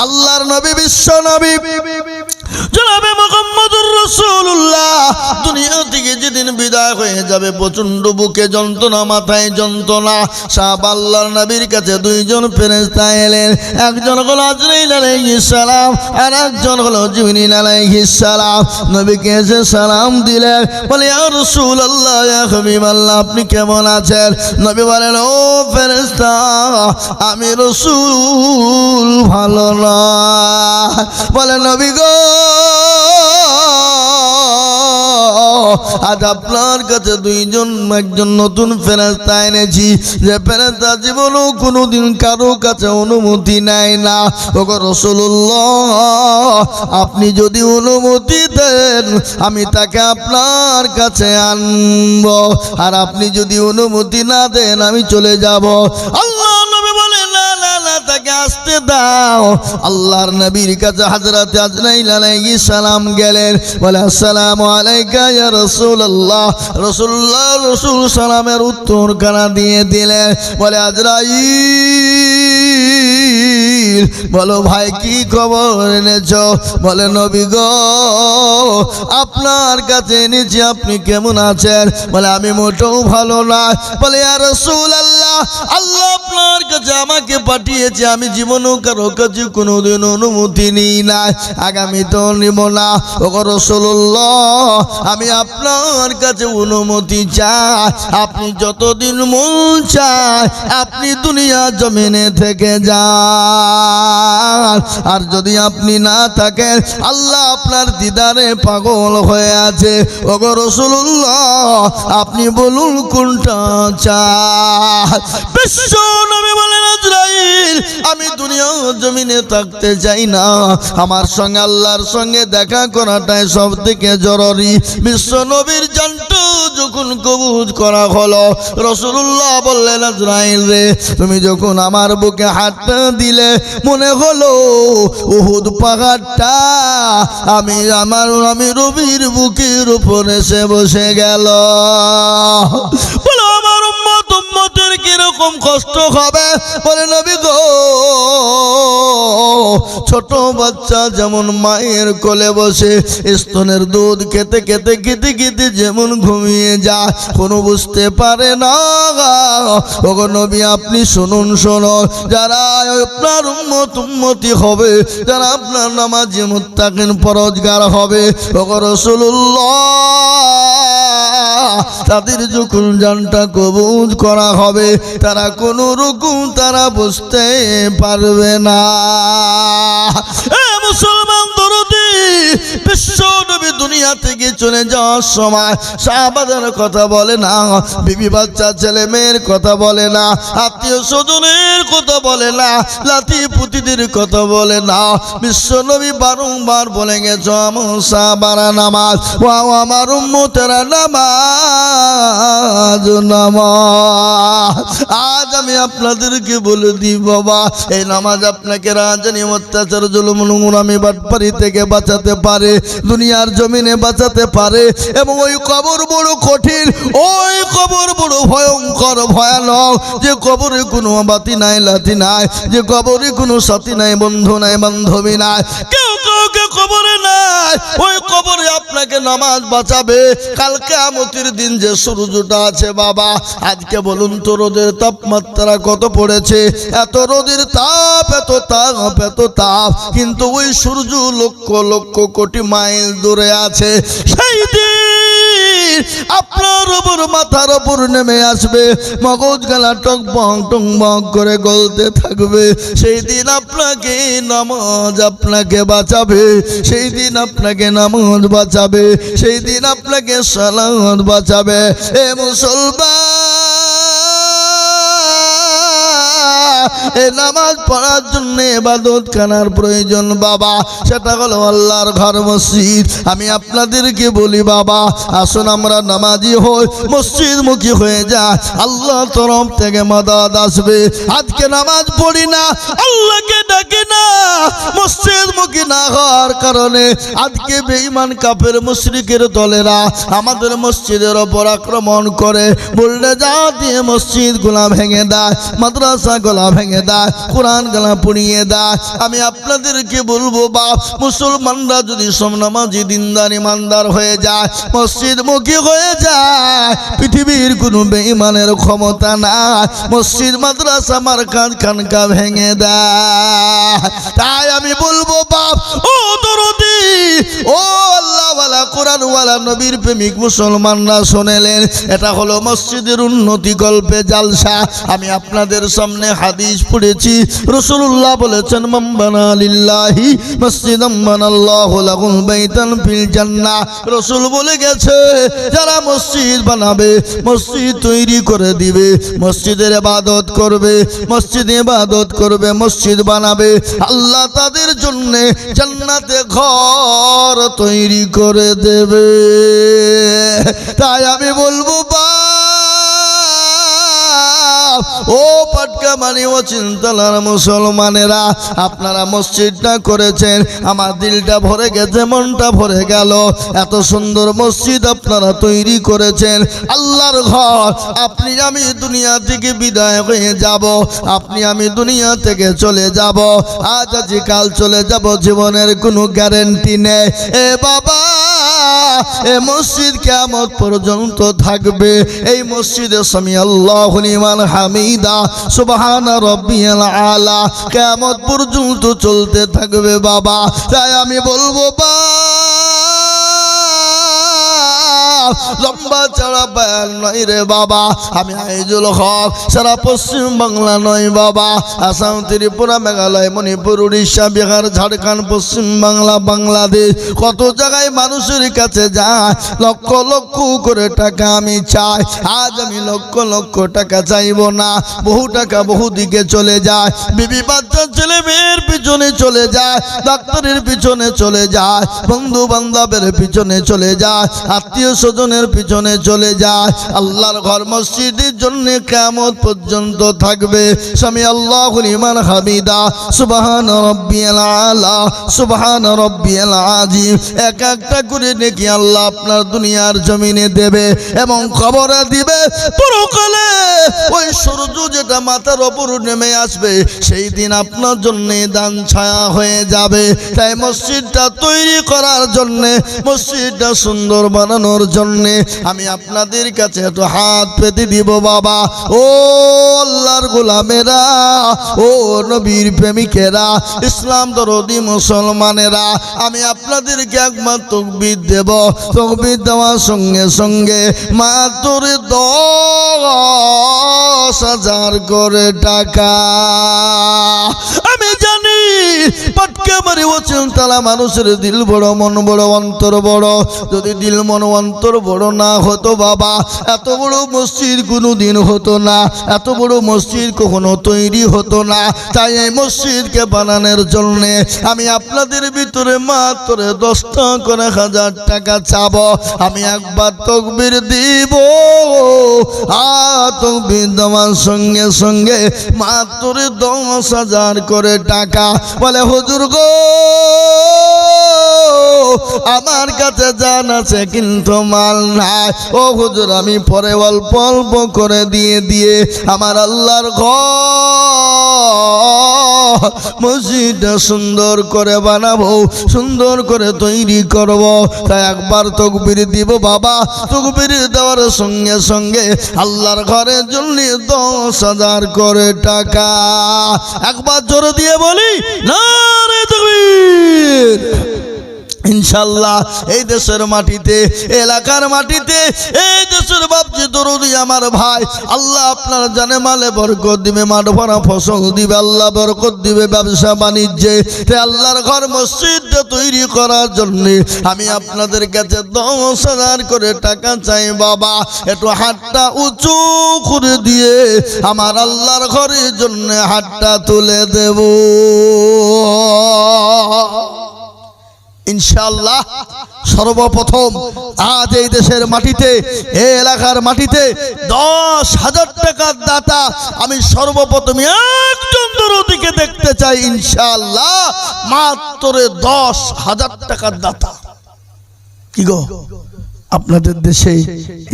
আল্লাহর নবী বিশ্ব নবী জনাবে মুহাম্মদুর রাসূলুল্লাহ দুনিয়া থেকে যেদিন বিদায় হয়ে যাবে প্রচন্ড বুকে যন্ত্রণা, মাথায় যন্ত্রণা। সাহাবা আল্লাহর নবীর কাছে দুইজন ফেরেশতা এলেন, একজন হলো আজরাইল আলাইহিস সালাম আর একজন হলো জিবরিল আলাইহিস সালাম। নবীকে এসে সালাম দিলেন, বলে ইয়া রাসূলুল্লাহ, ইয়া হাবিবাল্লাহ, আপনি কেমন আছেন? নবী বলেন, ও ফেরেশতা, আমি রাসূল ভালো না। বলে নবী গো, আজ আপনার কাছে একজন নতুন ফেরেশতা এনেছি, যে ফেরেশতা জীবনেও কোনোদিন কারো কাছে অনুমতি নেয় না। ওগো রাসূলুল্লাহ, আপনি যদি অনুমতি দেন আমি তাকে আপনার কাছে আনব, আর আপনি যদি অনুমতি না দেন আমি চলে যাব। আল্লাহ নবী বলে, না না না, তাকে আসতে দাও। আল্লাহর নবীর কাছে হযরত আজরাইল আলাইহিস সালাম গেলেন, বলে আসসালামু আলাইকা ইয়া রাসূলুল্লাহ। রাসূল সালামের উত্তর কানা দিয়ে দিলেন, বলে আজরাইল, বলো ভাই কি খবর এনেছো? বলে নবী গো, আপনার কাছে এনেছি, আপনি কেমন আছেন? বলে আমি মোটেও ভালো না। বলে ইয়া রাসূলুল্লাহ, আল্লাহ আপনার কাছে আমাকে পাঠিয়েছে, আমি জীবনেও কারো কাছে কোনোদিন অনুমতি নিই না, আগামী তো নিব না। ওগো রাসূলুল্লাহ, আমি আপনার কাছে অনুমতি চাই, আপনি যতদিন মন চায় আপনি দুনিয়া জমিনে থেকে যান, আর যদি আপনি না থাকেন আল্লাহ আপনার দিদারে পাগল হয়ে আছে। ওগো রাসূলুল্লাহ, আপনি বলুন কোনটা চাই? বিশ্ব নবী বলেন, আজরাইল, আমি দুনিয়া জমিনে থাকতে চাই না, আমার সঙ্গে আল্লাহর সঙ্গে দেখা করাটাই সব থেকে জরুরি। বিশ্ব নবীর জানটা যখন কবুজ করা হলো, রাসূলুল্লাহ বললেন, আজরাইল রে, তুমি যখন আমার বুকে হাতটা দিলে মনে হলো উহুদ পাহাড়টা আমি রবির বুকের উপরে এসে বসে গেল। বলো আমার উম্মতের কিরকম কষ্ট হবে? বলে নবী গো, ছোট বাচ্চা যেমন মায়ের কোলে বসে স্তনের দুধ খেতে খেতে খেতে খেতে যেমন ঘুমিয়ে যায়, কোনো বুঝতে পারে না। ওগো নবী, আপনি শুনুন, যারা আপনার উম্মতি হবে, যারা আপনার নামাজি মুত্তাকিন পরহেজগার হবে, ওগো রাসূলুল্লাহ, তাদের যখন জানটা কবুজ করা হবে তারা কোনো রকম তারা বুঝতে পারবে না। মুসলমান দরদি, বিশ্ব নবী দুনিয়া থেকে চলে যাওয়ার সময় সাহাবাদের কথা বলে না, বিবি বাচ্চা ছেলে মেয়ের কথা বলে না, আত্মীয় স্বজনের কথা বলে না, লাতি পুতিদের কথা বলে না। বিশ্ব নবী বারংবার বলে গেছে, আমার সাহাবারা নামাজ, ও আমার উম্মতেরা নামাজ নামাজ। আজ আমি আপনাদেরকে বলে দিই বাবা, এই নামাজ আপনাকে রাজনী অত্যাচার জুলুম নোংরামি বাটপারি থেকে বাঁচাতে পারে, দুনিয়ার জমিনে বাঁচাতে পারে। এবং ওই কবর বড় কঠিন, ওই কবর বড় ভয়ঙ্কর ভয়ানক, যে কবরে কোনো বাতি নাই লাতি নাই, যে কবরে কোনো সাথী নাই বন্ধু নাই বান্ধবী নাই, কেউ কাউকে কবরে নাই। ওই কবরে আপনাকে নামাজ বাঁচাবে। কাল কিয়ামতের দিন যে সূর্যটা আছে বাবা, আজকে বলুন তো রোদের তাপমাত্রা কত পড়েছে? এত রোদের তাপ, এত তাপ, এত তাপ, কিন্তু ওই সূর্য লক্ষ লক্ষ কোটি মাইল দূরে আছে। সেই দিন আপনার উপর মাথার উপর নেমে আসবে, মগজ গালা টকবক টকবক করে গলতে থাকবে। সেই দিন আপনাকে নামাজ আপনাকে বাঁচাবে, সেই দিন আপনাকে নামাজ বাঁচাবে, সেই দিন আপনাকে সালাত বাঁচাবে। এ মুসলমান, এই নামাজ পড়ার জন্য ইবাদত খানার প্রয়োজন বাবা, সেটা হলো আল্লাহর ঘর মসজিদ। আমি আপনাদেরকে বলি বাবা, আসুন আমরা নামাজি হই, মসজিদ মুখী হয়ে যায়, আল্লাহ তরফ থেকে মাদাদ আসবে। আজকে নামাজ পড়ি না, আল্লাহকে ডাকি না, মসজিদ মুখী না হওয়ার কারণে আজকে বেঈমান কাফের মুশরিকের দলেরা আমাদের মসজিদের ওপর আক্রমণ করে বুলডোজার দিয়ে মসজিদ গুলা ভেঙে দেয়, মাদ্রাসা গুলা ভেঙে দেয়, কোরআন গুলা পুড়িয়ে দেয়। আমি আপনাদেরকে বলবো বাপ, মুসলমানরা যদি সমনামাজি দিনদার ইমানদার হয়ে যায়, মসজিদ মুখী হয়ে যায়, পৃথিবীর কোনো বেঈমানের ক্ষমতা নাই মসজিদ মাদ্রাসা মারকাজ খানকা ভেঙে দেয়। তাই আমি বলবো বাপ, ও দরদি, ও আল্লাহওয়ালা কোরআনওয়ালা নবীর প্রেমিক মুসলমানরা শুনেলেন, এটা হলো মসজিদের উন্নতি গল্পে জালসা। আমি আপনাদের সামনে হাদিস পড়েছি, রাসূলুল্লাহ বলেছেন, মান বানা লিল্লাহি মসজিদাম বানাল্লাহু লাহুল বাইতান ফিল জান্নাহ। রাসূল বলে গেছে, যারা মসজিদ বানাবে, মসজিদ তৈরি করে দিবে, মসজিদের ইবাদত করবে, মসজিদে ইবাদত করবে, মসজিদ বানাবে, আল্লাহ তাদের জন্য জান্নাতে ঘর তৈরি করে দেবে। তাই আমি বলবো ও পাটকা মানে ও চিন্তালার মুসলমানেরা, আপনারা মসজিদটা করেছেন, আমার দিলটা ভরে গেছে, মনটা ভরে গেল। এত সুন্দর মসজিদ আপনারা তৈরি করেছেন, আল্লাহর ঘর। আপনি আমি দুনিয়া থেকে বিদায় হয়ে যাব, আপনি আমি দুনিয়া থেকে চলে যাব, আজ আজি কাল চলে যাব, জীবনের কোনো গ্যারান্টি নেই। এ বাবা, এ মসজিদ কিয়ামত পর্যন্ত থাকবে। এই মসজিদে সামি আল্লাহু লিমান হামিদা সুবহানা রাব্বিয়াল আলা কিয়ামত পর্যন্ত চলতে থাকবে বাবা। তাই আমি বলবো লম্বা চড়া বয়ান নয় রে বাবা, আমি আইজুল হক সারা পশ্চিম বাংলা নয় বাবা, আসাম, ত্রিপুরা, মেঘালয়, মণিপুর, উড়িষ্যা, বিহার, ঝাড়খণ্ড, পশ্চিম বাংলা, বাংলাদেশ, কত জায়গায় মানুষের কাছে যায়, লক্ষ লক্ষ করে টাকা আমি চাই। আজ আমি লক্ষ লক্ষ টাকা চাইব না, বহু টাকা বহু দিকে চলে যায়, বিবি বাচ্চা ছেলে মেয়ের পিছনে চলে যায়, ডাক্তারের পিছনে চলে যায়, বন্ধু বান্ধবের পিছনে চলে যায়, আত্মীয় স্বজনের পিছনে চলে যায়। আল্লাহর ঘর মসজিদের জন্য কিয়ামত পর্যন্ত থাকবে। সামি আল্লাহু লিমান হামিদা সুবহানা রাব্বিয়াল আলা সুবহানা রাব্বিয়াল আযীম। এক একটা করে নেকি আল্লাহ আপনার দুনিয়ার জমিনে দেবে এবং কবরে দিবে। পরকালে ওই সূর্য যেটা মাথার উপর নেমে আসবে, সেই দিন আপনার জন্য দান ছায়া হয়ে যাবে। তাই মসজিদটা তৈরি করার জন্য, মসজিদটা সুন্দর বানানোর জন্য আমি আপনাদের কাছে একটু হাত পেতে দিব বাবা। ও আল্লাহর গোলামেরা, ও নবীর প্রেমিকেরা, ইসলাম দরদি মুসলমানেরা, আমি আপনাদেরকে একবার তাকবীর দেব। তাকবীর দেওয়ার সঙ্গে সঙ্গে মাত্র 10,000 করে টাকা। আমি জানি পাটকা মারি ও চিন্তালা মানুষের দিল বড়, মন বড়, অন্তর বড়। যদি দিল মন অন্তর বড় না হতো বাবা, এত বড় মসজিদ কোনো দিন হতো না, এত বড় মসজিদ কখনো তৈরি হতো না। তাই এই মসজিদকে বানানোর জন্য আমি আপনাদের ভিতরে মাত্র 10টা করে 1000 টাকা চাব। আমি একবার তাকবীর দিব, তাকবীর দেওয়ার সঙ্গে সঙ্গে মাত্র 10,000 করে টাকা। বলে হুজুর গো, আমার কাছে জান আছে কিন্তু মাল নাই। ও হুজুর, আমি পরে অল্প অল্প করে দিয়ে আমার আল্লাহর ঘর মসজিদটা সুন্দর করে বানাবো, সুন্দর করে তৈরি করব। তাই একবার তাকবীর দিব বাবা। তাকবীর দেওয়ার সঙ্গে সঙ্গে আল্লাহর ঘরের জন্য 10,000 করে টাকা। একবার জোরে দিয়ে বলি নারে তাকবীর। ইনশাআল্লাহ এই দেশের মাটিতে, এলাকার মাটিতে, এই দেশের বাপজি দরদি আমার ভাই, আল্লাহ আপনার জানে মালে বরকত দিবে, মাঠ ভরা ফসল দিবে, আল্লাহ বরকত দিবে ব্যবসা বাণিজ্যে। তাই আল্লাহর ঘর মসজিদটা তৈরি করার জন্য আমি আপনাদের কাছে 10,000 করে টাকা চাই বাবা। একটু হাতটা উঁচু করে দিয়ে আমার আল্লাহর ঘরের জন্য হাতটা তুলে দেব ইনশাআল্লাহ। সর্বপ্রথম আজ এই দেশের মাটিতে, এই এলাকার মাটিতে 10,000 টাকার দাতা আমি সর্বপ্রথম একজন দরদিকে দেখতে চাই ইনশাআল্লাহ মাত্র 10,000 টাকার দাতা। কি গো আপনাদের দেশে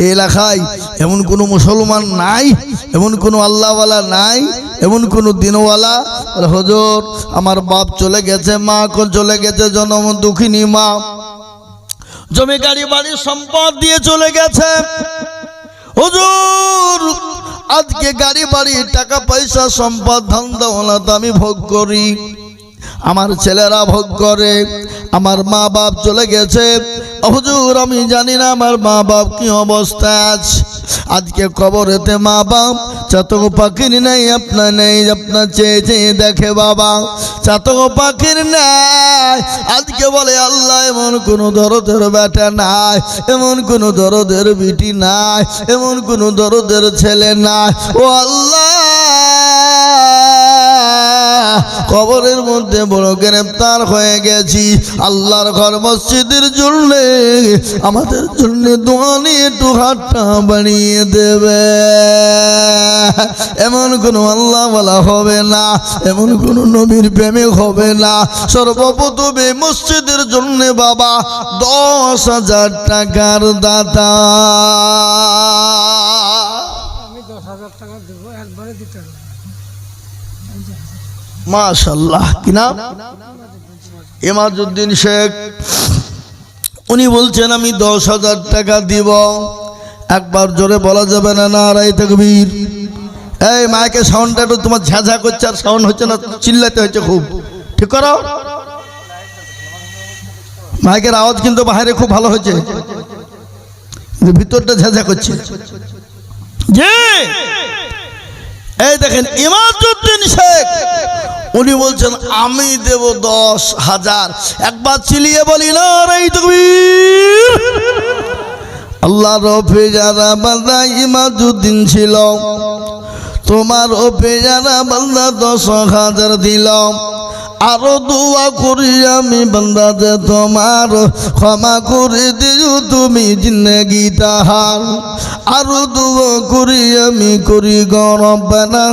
এই এলাকায় এমন কোন মুসলমান নাই, এমন কোন আল্লাহওয়ালা নাই, এমন কোন দিনওয়ালা? হুজুর আমার বাপ চলে গেছে, মা চলে গেছে, জন্ম দুঃখিনী মা, জমি গাড়ি বাড়ি সম্পদ দিয়ে চলে গেছে। হুজুর আজকে গাড়ি বাড়ি টাকা পয়সা সম্পদ ধন দৌলত আমি ভোগ করি, আমার ছেলেরা ভোগ করে, আমার মা বাপ চলে গেছে। হুজুর আমি জানি না আমার মা বাপ কি অবস্থায় আছে। আজকে কবরেতে মা বাপ চাতক পাখির নেই, আপনার নেই, আপনার চেয়ে চেয়ে দেখে বাবা চাতক পাখির নেই। আজকে বলে আল্লাহ এমন কোন দরদের বেটা নাই, এমন কোন দরদের বিটি নাই, এমন কোন দরদের ছেলে নাই। ও আল্লাহ কবরের মধ্যে বড় গ্রেফতার হয়ে গেছি। আল্লাহর ঘর মসজিদের জন্য আমাদের জন্য দোয়া নিয়ে একটু হাতটা বাড়িয়ে দেবে। এমন কোন আল্লাহ বলা হবে না, এমন কোন নবীর প্রেমে হবে না। সর্বপ্রথমে মসজিদের জন্য বাবা 10,000 টাকার দাতা। আমি 10,000 টাকা দেব, একবারে দিতে হবে। মাশাআল্লাহ কি নাম? ইমাজউদ্দিন শেখ। উনি বলছেন আমি 10,000 টাকা দিব। একবার জোরে বলা যাবে না নারায়ে তাকবীর? এই মাইকে সাউন্ডটা একটু তোমার ঝাঝা করছে, আর সাউন্ড হচ্ছে না, চিল্লাতে হচ্ছে খুব। ঠিক করো, মাইকের আওয়াজ কিন্তু বাইরে খুব ভালো হচ্ছে, ভিতরটা ঝাঝা করছে। জি এই দেখেন ইমাজউদ্দিন শেখ উনি বলছেন আমি দেব 10,000। একবার চিলিয়ে বলি নারায়ে তাকবীর। আল্লাহর পেয়ারা বান্দা ইমাজউদ্দিন ছিল, তোমার পেয়ারা বান্দা 10,000 দিলাম। আরো দোয়া করি আমি বান্দা যে তোমার ক্ষমা করে দিও তুমি জিন্দেগি তাহার। আরো দোয়া করি আমি করি রব্বানা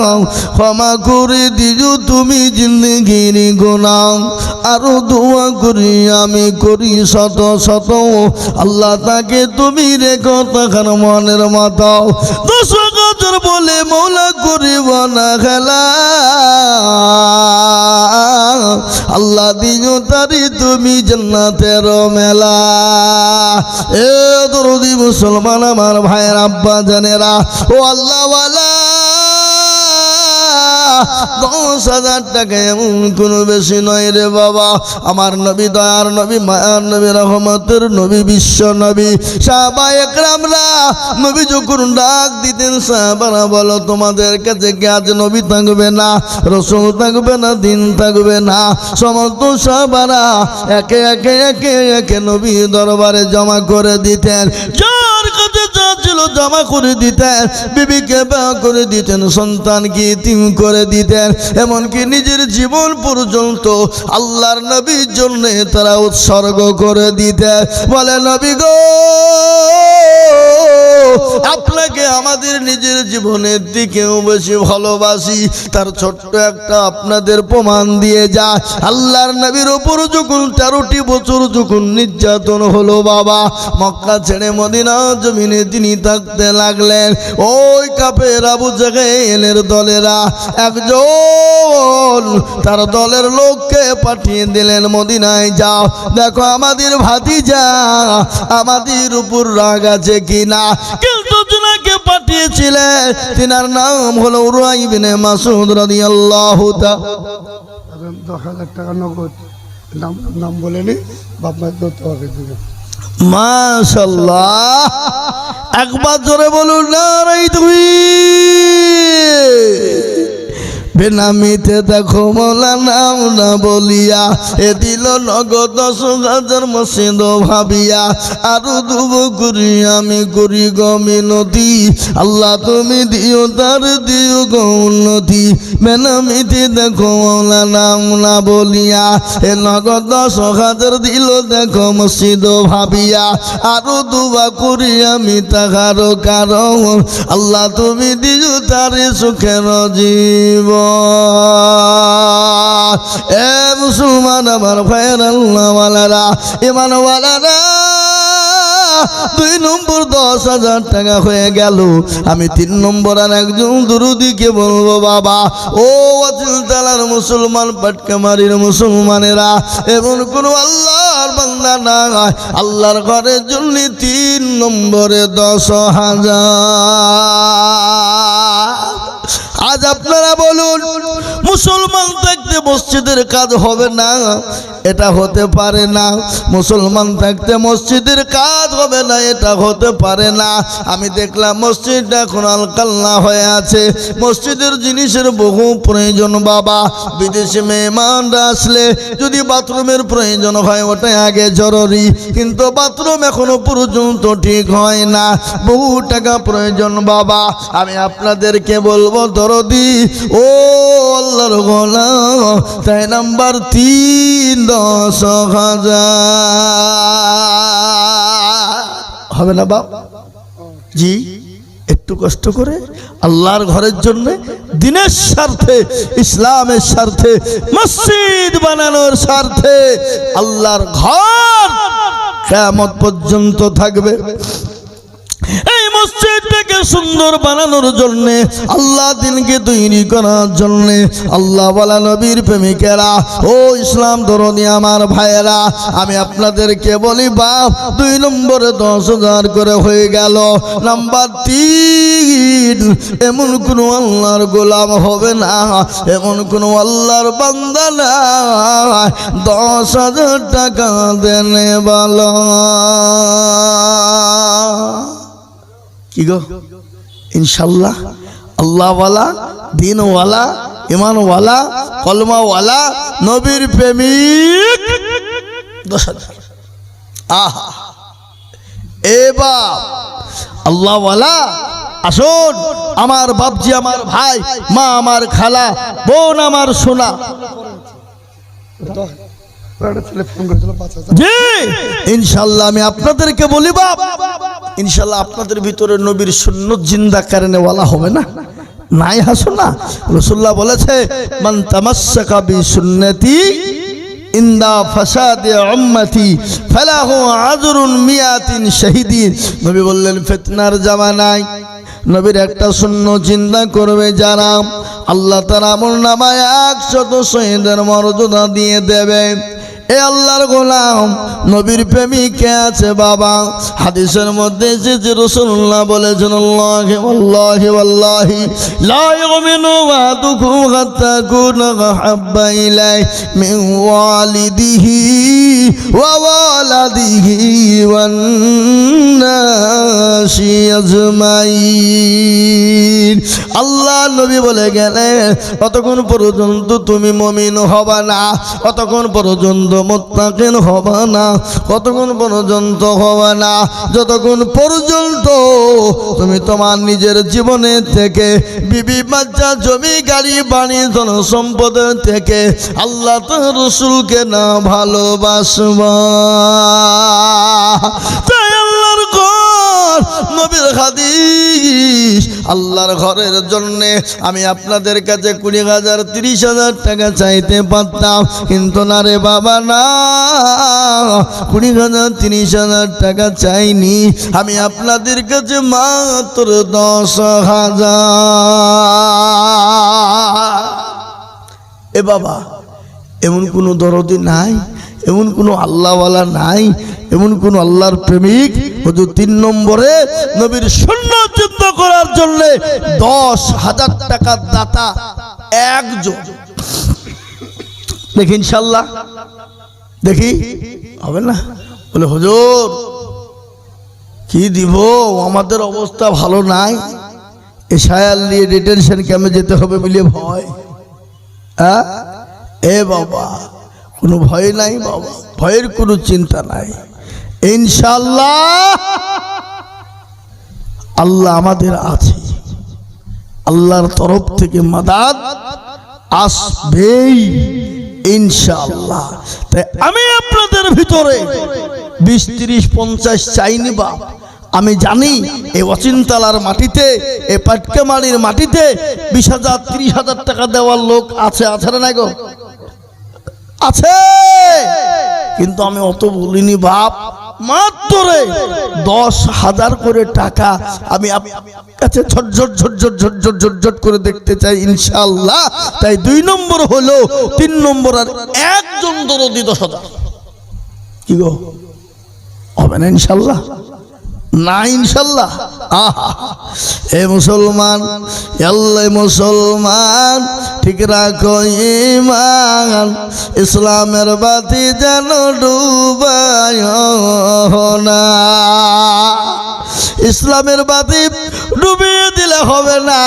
ক্ষমা করে দিও তুমি জিন্দেগির গুনাহ। আরো দোয়া করি আমি করি শত শত, আল্লাহ তাকে তুমি রেখো তখন মনের মতো। 10,000 বলে মৌলা করিব না খেলা, আল্লাহ দিও তারি তুমি জান্নাতের মেলা। এ দরদি মুসলমান আমার ভাইয়ের আব্বা জানেরা, ও আল্লাহ ওয়ালা 10,000 টাকা এমন কোনো বেশি নয় রে বাবা। আমার নবী দয়ার নবী মায়ার নবী রহমতের নবী বিশ্ব নবী সাহাবায়ে একরামরা নবী যখন ডাক দিতেন সাহাবারা বলো তোমাদের কাছে কি আজ নবী থাকবে না, রাসূল থাকবে না, দিন থাকবে না? সমস্ত সাহাবারা একে একে একে একে নবী দরবারে জমা করে দিতেন। যার কাছে যা ছিল জমা করে দিতেন, বিবিকে বিবাহ করে দিতেন, সন্তানকে ইতিম করে দিতেন, এমনকি নিজের জীবন পর্যন্ত আল্লাহর নবীর জন্য তারা উৎসর্গ করে দিতেন। বলে নবী গো আপনাকে আমাদের নিজের জীবনের দিকেও বেশি ভালোবাসি। তার ছোট্ট একটা আপনাদের প্রমাণ দিয়ে যায়। আল্লাহর নবীর উপর যখন 13টি বছর যখন নির্যাতন হলো বাবা, মক্কা ছেড়ে মদিনা জমিনে তিনি থাকতে লাগলেন। ওই কাফের আবু জাহেলের দলেরা একজন তার দলের লোককে পাঠিয়ে দিলেন মদিনায় যাও দেখো আমাদের ভাতিজা আমাদের উপর রাগ আছে কিনা। কিন্তু জনাকে পাঠিয়েছিলেন তিনার নাম হলো উরওয়া ইবনে মাসউদ রাদিয়াল্লাহু তাআলা। 10,000 টাকা নগদ, নাম বলেনি, বাপ মা তো তোমাকে দিবে। মাশাআল্লাহ, একবার জোরে বলুন নারায়ে তাকবীর। বেনামিতে দেখো মোলা নাম না বলিয়া এ দিল নগদ 10,000 মসজিদ ভাবিয়া। আরো দুব করি আমি করি গমিনতি, আল্লাহ তুমি দিও তার দিও গৌন্নতি। বেনামিতে দেখো মোলা নাম না বলিয়া এ নগদ 10,000 দিল দেখো মসজিদ ভাবিয়া। আরো দুবা করি আমি তাহারও কারণ, আল্লাহ তুমি দিও তার সুখের জীবন। এ মুসলমান আমার ভাইয়ের আল্লাহওয়ালারা ইমানওয়ালারা 2 নম্বর 10,000 টাকা হয়ে গেল। আমি 3 নম্বর আর একজন দুরুদিকে বলবো বাবা ও ওয়াজিল তালার মুসলমান পাটকামারির মুসলমানেরা এমন কোন আল্লাহর বান্দা নাই আল্লাহর ঘরের জন্য 3 নম্বরে 10,000। আজ আপনারা বলুন মুসলমান থাকতে মসজিদের কাজ হবে না, এটা হতে পারে না। মুসলমান থাকতে মসজিদের কাজ হবে না, এটা হতে পারে না। আমি দেখলাম মসজিদটা এখন আলকাল্লা হয়ে আছে। মসজিদের জিনিসের বহু প্রয়োজন বাবা। বিদেশি মেহমানরা আসলে যদি বাথরুমের প্রয়োজন হয় ওটাই আগে জরুরি, কিন্তু বাথরুম এখনো পর্যন্ত ঠিক হয় না, বহু টাকা প্রয়োজন বাবা। আমি আপনাদেরকে বলবো দরদি ও আল্লাহর গোলাম, তাই নাম্বার 3 10,000 হবে না বাপ জি? একটু কষ্ট করে আল্লাহর ঘরের জন্য, দিনের স্বার্থে, ইসলামের স্বার্থে, মসজিদ বানানোর স্বার্থে আল্লাহর ঘর কিয়ামত পর্যন্ত থাকবে। এই মসজিদটাকে সুন্দর বানানোর জন্য, আল্লাহ দিনকে তৈরি করার জন্য আল্লাহ ওয়ালা নবীর প্রেমিকেরা ও ইসলাম দরদি আমার ভাইয়েরা, আমি আপনাদেরকে বলি বাপ 2 নম্বরে 10,000 করে হয়ে গেল। নাম্বার 3 এমন কোন আল্লাহর গোলাম হবে না, এমন কোন আল্লাহর বান্দা না 10,000 টাকা দেনে বলো কি গো? ইনশাল্লাহ আল্লাহওয়ালা, দিনওয়ালা, ইমানওয়ালা, কলমাওয়ালা, নবীর প্রেমিক 10,000। আহা এবার আল্লাহওয়ালা আসুন, আমার বাপজি, আমার ভাই, মা আমার খালা, বোন আমার সোনা, জি ইনশাল্লাহ আমি আপনাদেরকে বলি বাপ, ইনশাল্লাহ আপনাদের ভিতরে নবীর সুন্নত জিন্দা কারণেওয়ালা হবে না? নাই হাসো না? রাসূলুল্লাহ বলেছে মান তামাসসাকা বি সুন্নতি ইন্দা ফাসাদি উম্মতি ফালাহু আজরুন মিয়াতিন শাহিদিন। নবী বললেন ফিতনার জামানায় নবীর একটা সুন্নত চিন্তা করবে যারা, আল্লাহ তাআলা আমলনামায় 100 শহীদের মর্যাদা দিয়ে দেবে। এ আল্লাহর গোলাম নবীর প্রেমিক কে আছে বাবা? হাদিসের মধ্যে এসেছে রাসূলুল্লাহ বলেছেন আল্লাহি ওয়াল্লাহি ওয়াল্লাহি লা ইউমিনু আহাদুকুম হাত্তা কুনা হাব্বা ইলাইহি মিন ওয়ালিদিহি ওয়া ওয়ালাদিহি ওয়ান নাসি আজমাইন। আল্লাহ নবী বলে গেলেন ততক্ষণ পর্যন্ত তুমি মুমিন হবা না, ততক্ষণ পর্যন্ত মুত্তাকিন হবা না, কতক্ষণ পর্যন্ত হবা না যতক্ষণ পর্যন্ত তুমি তোমার নিজের জীবনের থেকে, বিবি বাচ্চা, জমি, গাড়ি, বাড়ি, ধন সম্পদের থেকে আল্লাহ তার রাসূলকে না ভালোবাসবা। তাই আল্লাহর ঘর, নবীর হাদিস, আল্লাহর ঘরের জন্য আমি আপনাদের কাছে 20,000 30,000 টাকা চাইতে পারতাম, কিন্তু না রে বাবা না, 20,000 30,000 টাকা চাইনি, আমি আপনাদের কাছে মাত্র 10,000। এ বাবা এমন কোনো দরদি নাই, এমন কোনো আল্লাহওয়ালা নাই, এমন কোন আল্লাহর প্রেমিক হুজুর 3 নম্বরে নবীর সুন্নাত চিন্তা করার জন্য 10,000 টাকা দাতা একজন। দেখি ইনশাল্লাহ, দেখি হবে না? বলে হুজুর কি দিব, আমাদের অবস্থা ভালো নাই, এশায়াল নিয়ে ডিটেনশন ক্যাম্পে যেতে হবে বলে ভয়। এ বাবা কোনো ভয় নাই বাবা, ভয়ের কোনো চিন্তা নাই। ইনশাআল্লাহ আল্লাহ আমাদের আছে, আল্লাহর তরফ থেকে মাদাদ আসবেই ইনশাআল্লাহ। তাই আমি আপনাদের ভিতরে 20 30 50 চাইনি বাপ, আমি জানি এই অচিনতলার মাটিতে, এই পাটকামারির মাটিতে 20,000 30,000 টাকা দেওয়ার লোক আছে, আছে না গো? আছে, কিন্তু আমি অত বলিনি বাপ। মাত্র 10,000 করে টাকা আমি কাছে ঝটঝট ঝটঝট ঝটঝট ঝটঝট করে দেখতে চাই ইনশাআল্লাহ। তাই 2 নম্বর হলো, 3 নম্বর আর একজন দরদি 10,000। কি গো, হবে না ইনশাআল্লাহ? না ইনশাআল্লাহ। এ মুসলমান, আল্লাহ মুসলমান ঠিক রাখো ঈমান, ইসলামের বাতি যেন ডুবায় না। ইসলামের বাতি ডুবিয়ে দিলে হবে না।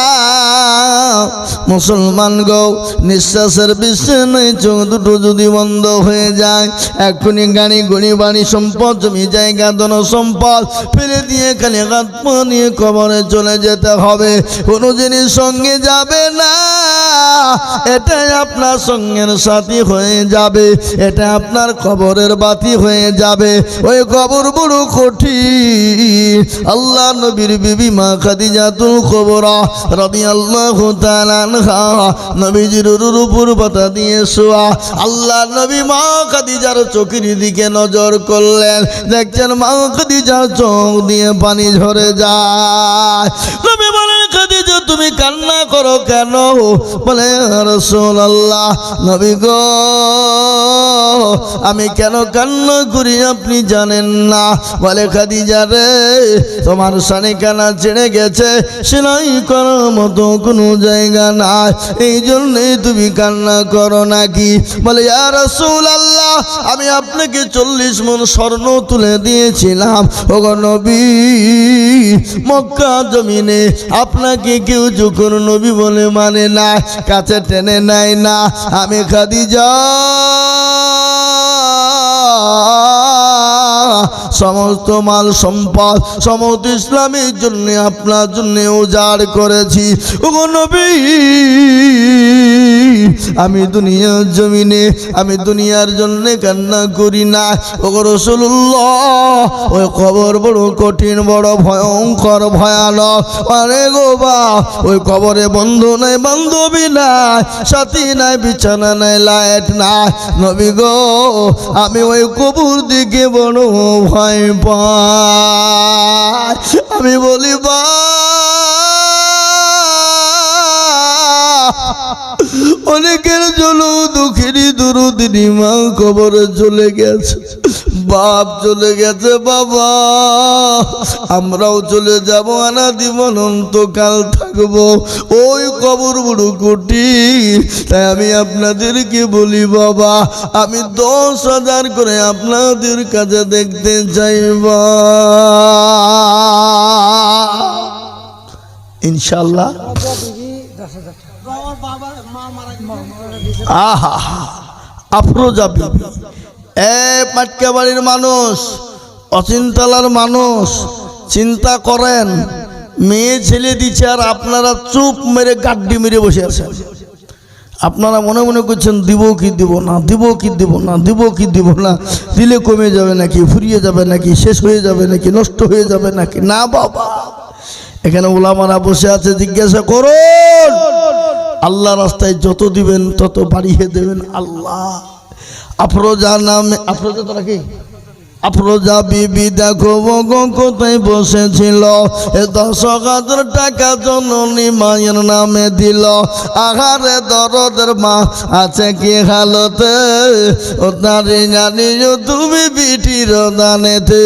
মুসলমান গো, নিঃশ্বাসের বিছানায় চোখ দুটো যদি বন্ধ হয়ে যায়, এখনই গাড়ি গুড়ি বাড়ি সম্পদ জমি জায়গা ধন সম্পদ ফেলে দিয়ে খালি হাত পা নিয়ে কবরে চলে যেতে হবে। কোনো জিনিস সঙ্গে যাবে না, এটাই আপনার সঙ্গের সাথী হয়ে যাবে, এটা আপনার কবরের বাতি হয়ে যাবে। ওই কবর বড় কঠিন। আল্লাহ নবীর বিবি মা খাদিজাতুল কুবরা রাদিয়াল্লাহু তাআলা আনহা নবীজির উপর পাতা দিয়ে শোয়া। আল্লাহ নবী মা খাদিজার চোখের দিকে নজর করলেন, দেখছেন মা খাদিজার চোখ দিয়ে পানি ঝরে যায়। নবী বলেন, খাদিজা তুমি কান্না করো কেন? বলে, রাসূলুল্লাহ, নবী গো আমি কেন কান্না করি আপনি জানেন না। বলে, খাদিজা রে, তোমার সানিকানা ছেড়ে গেছে, সেলাই করার মতো কোনো জায়গা নাই, এই জন্যই তুমি কান্না করো নাকি? বলে, ইয়া রাসূলুল্লাহ, আমি আপনাকে 40 মণ স্বর্ণ তুলে দিয়েছিলাম। ওগো নবী, মক্কা জমিনে আপনাকে কেউ যখন নবী বলে মানে না, কাছে টেনে নেয় না। আমি খাদিজা সমস্ত মাল সম্পদ সমস্ত ইসলামের জন্য আপনার জন্য উজাড় করেছি। ওগো নবী, আমি দুনিয়ার জমিনে, আমি দুনিয়ার জন্য কান্না করি না। ওগো রাসূলুল্লাহ, ওই কবর বড় কঠিন, বড় ভয়ঙ্কর ভয়ানক। আরে গো বা, ওই কবরে বন্ধু নাই, বান্ধবী নাই, সাথী নাই, বিছানা নাই, লাইট নাই। নবী গো, আমি ওই কবর দিকে বড় ভয় পাই। আমি বলি, বা অনেকের জন্য দুঃখেরই দুরুদিনী মা কবরে চলে গেছে, বাপ চলে গেছে, বাবা আমরাও চলে যাব, আনাদিমন অন্তকাল থাকবো। ওই কবর বড় কঠিন। তাই আমি আপনাদেরকে বলি বাবা, আমি 10,000 করে আপনাদের কাছে দেখতে চাইবা ইনশাআল্লাহ। আহা, আফরোজা বিবি, পাটকাবাড়ির মানুষ, অচিনতলার মানুষ, চিন্তা করেন, মেয়ে ছেলে দিচ্ছে আর আপনারা চুপ মেরে গাড্ডি মেরে বসে আছেন। আপনারা মনে মনে করছেন দিব কি দিব না, দিব কি দিব না, দিব কি দিব না, দিলে কমে যাবে নাকি, ফুরিয়ে যাবে নাকি, শেষ হয়ে যাবে নাকি, নষ্ট হয়ে যাবে নাকি। না বাবা, এখানে ওলামারা বসে আছে, জিজ্ঞাসা করুন। আল্লাহ রাস্তায় যত দিবেন তত বাড়িয়ে দেবেন আল্লাহ। আফরোজা নামে, আফরোজা তোরা কি? আফরোজা বিবি দেখো কোথায় বসেছিল, 10,000 টাকা জননী মায়ের নামে দিল। আহারে দরদের মা আছে কি হালতে, ও তারে জানিও তুমি বিটির দানেতে,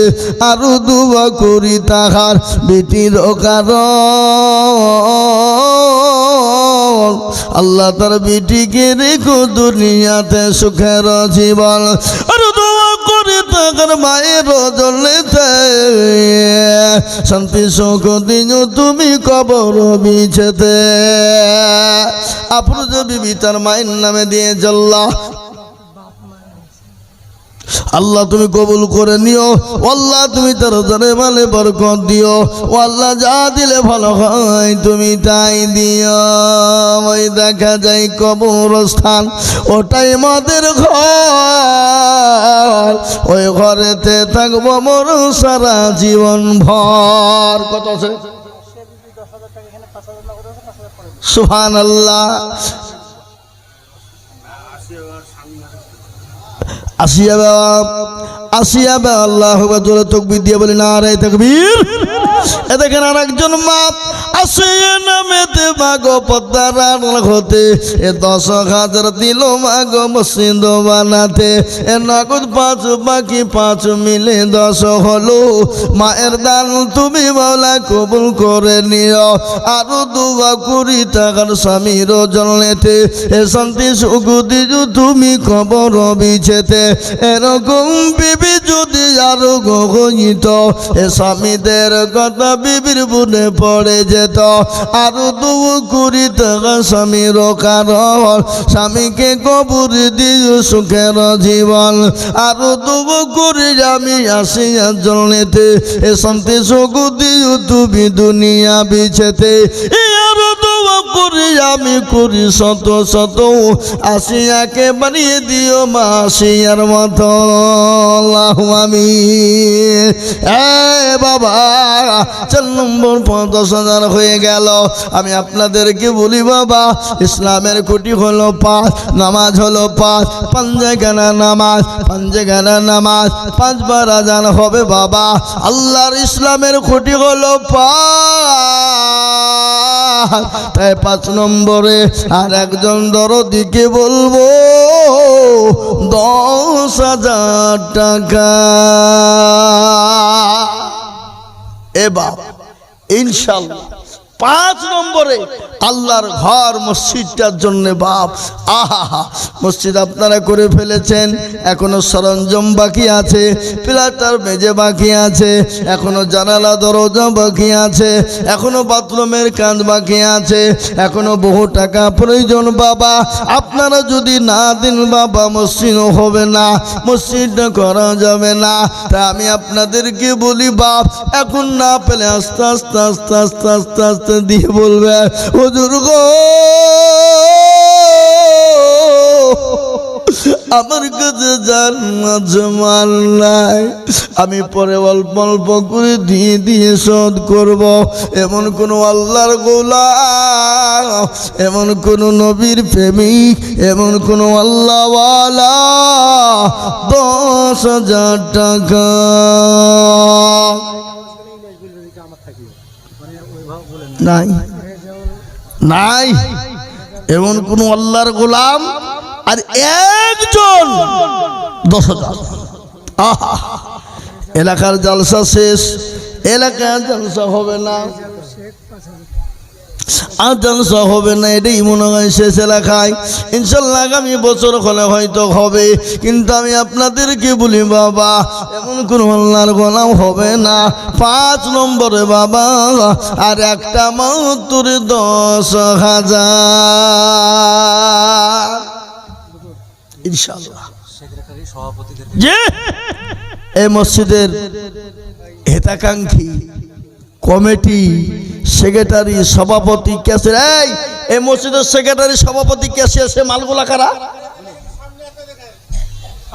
আরো দুয়া করি তাহার বিটির কারণ আল্লাহ তার বিটিকে রেখো দুনিয়াতে সুখের জীবন। আর দোয়া করে তাহার মায়ের জলেতে শান্তি সুখ দিও তুমি কবর বিছেতে। আফরোজা বিবি তার মায়ের নামে দিয়ে জল্লা। আল্লাহ তুমি কবুল করে নিও, আল্লাহ তুমি তার জানে মালে বরকত দিও, আল্লাহ যা দিলে ভালো হয় তুমি তাই দিও। ওই দেখা যায় কবরস্থান, ওটাই আমাদের ঘর। ওই ঘরেতে থাকবো মোর সারা জীবন ভর। কত আছে? সুবহানাল্লাহ। আসিয়া আল্লাহু আকবার, তাকবীর দিয়ে বলি নারে তাকবীর। এ দেখেন আর একজন মা আসিয়া নামেতে মাগো পদ্মার আড়াল হতে এ 10,000 দিল মাগো মসজিদ বানাতে। এ নগদ 5 বাকি 5 মিলে 10 হলো। মায়ের দান তুমি মাওলা কবুল করে নিও। আরো দুয়া করি টাকার স্বামীর জন্যতে এ শান্তি সুখ দিও তুমি কবর বিছেতে। এরকম বিবি যদি আরো গহিত এ স্বামীদের কথা বিবির বুনে পড়ে যেত। আরো দুয়া করি টাকা স্বামীর কারণ স্বামীকে কবর দিও সুখের জীবন। আরো দুয়া করি আমি আসিয়া জন্যতে এ শান্তি সুখ দিও তুমি দুনিয়া বিছেতে। আরো দোয়া করি আমি করি শত শত আসিয়াকে বানিয়ে দিও মা আসিয়ার মতো। আল্লাহু আমিন। বাবা 4 নম্বর 10,000 হয়ে গেল। আমি আপনাদেরকে বলি বাবা, ইসলামের খুঁটি হলো 5, নামাজ হলো 5, 5 জায়গানা নামাজ, 5 জায়গানা নামাজ, 5 বার আজান হবে বাবা। আল্লাহর ইসলামের খুঁটি হলো 5। তাই 5 নম্বরে আর একজন দরদিকে বলবো 10,000 টাকা। এ বাপ ইনশাআল্লাহ 5 নম্বরে আল্লাহর ঘর মসজিদটার জন্য বাপ। আহা, মসজিদ আপনারা করে ফেলেছেন, এখনো সরঞ্জাম বাকি আছে, প্লাস্টার মেঝে বাকি আছে, এখনো জানালা দরজা বাকি আছে, এখনো বাথরুমের কাজ বাকি আছে, এখনো বহু টাকা প্রয়োজন বাবা। আপনারা যদি না দিন বাবা মসজিদ হবে না, মসজিদটা করা যাবে না। তা আমি আপনাদেরকে বলি বাপ, এখন না পেলে আস্তে আস্তে আস্তে আস্তে আস্তে আস্তে দিয়ে বলবে হুজুর গো আমার কাছে জান্নাত মাল নাই, আমি পরে অল্প অল্প করে দিয়ে দিয়ে শোধ করব। এমন কোন আল্লাহর গোলাম, এমন কোন নবীর প্রেমিক, এমন কোন আল্লাহওয়ালা 10,000 টাকা নাই নাই। এমন কোন আল্লাহর গোলাম আর একজন 10,000। আহা, এলাকার জলসা শেষ, এলাকার জলসা হবে না, আর জলসা হবে না, এটাই মনে হয় শেষ এলাকায়। ইনশাল্লাহ আগামী বছর হলে হয়তো হবে। কিন্তু আমি আপনাদেরকে বলি বাবা, এমন কোন আল্লাহর গোলাম হবে না। 5 নম্বরে বাবা আর একটা মাত্র 10,000 ইনশাআল্লাহ। যে এই মসজিদের হিতাকাঙ্ক্ষী কমিটি সেক্রেটারি সভাপতি ক্যাশিয়ার, এই মসজিদের সেক্রেটারি সভাপতি ক্যাশিয়ার সে মালগুলা কারা?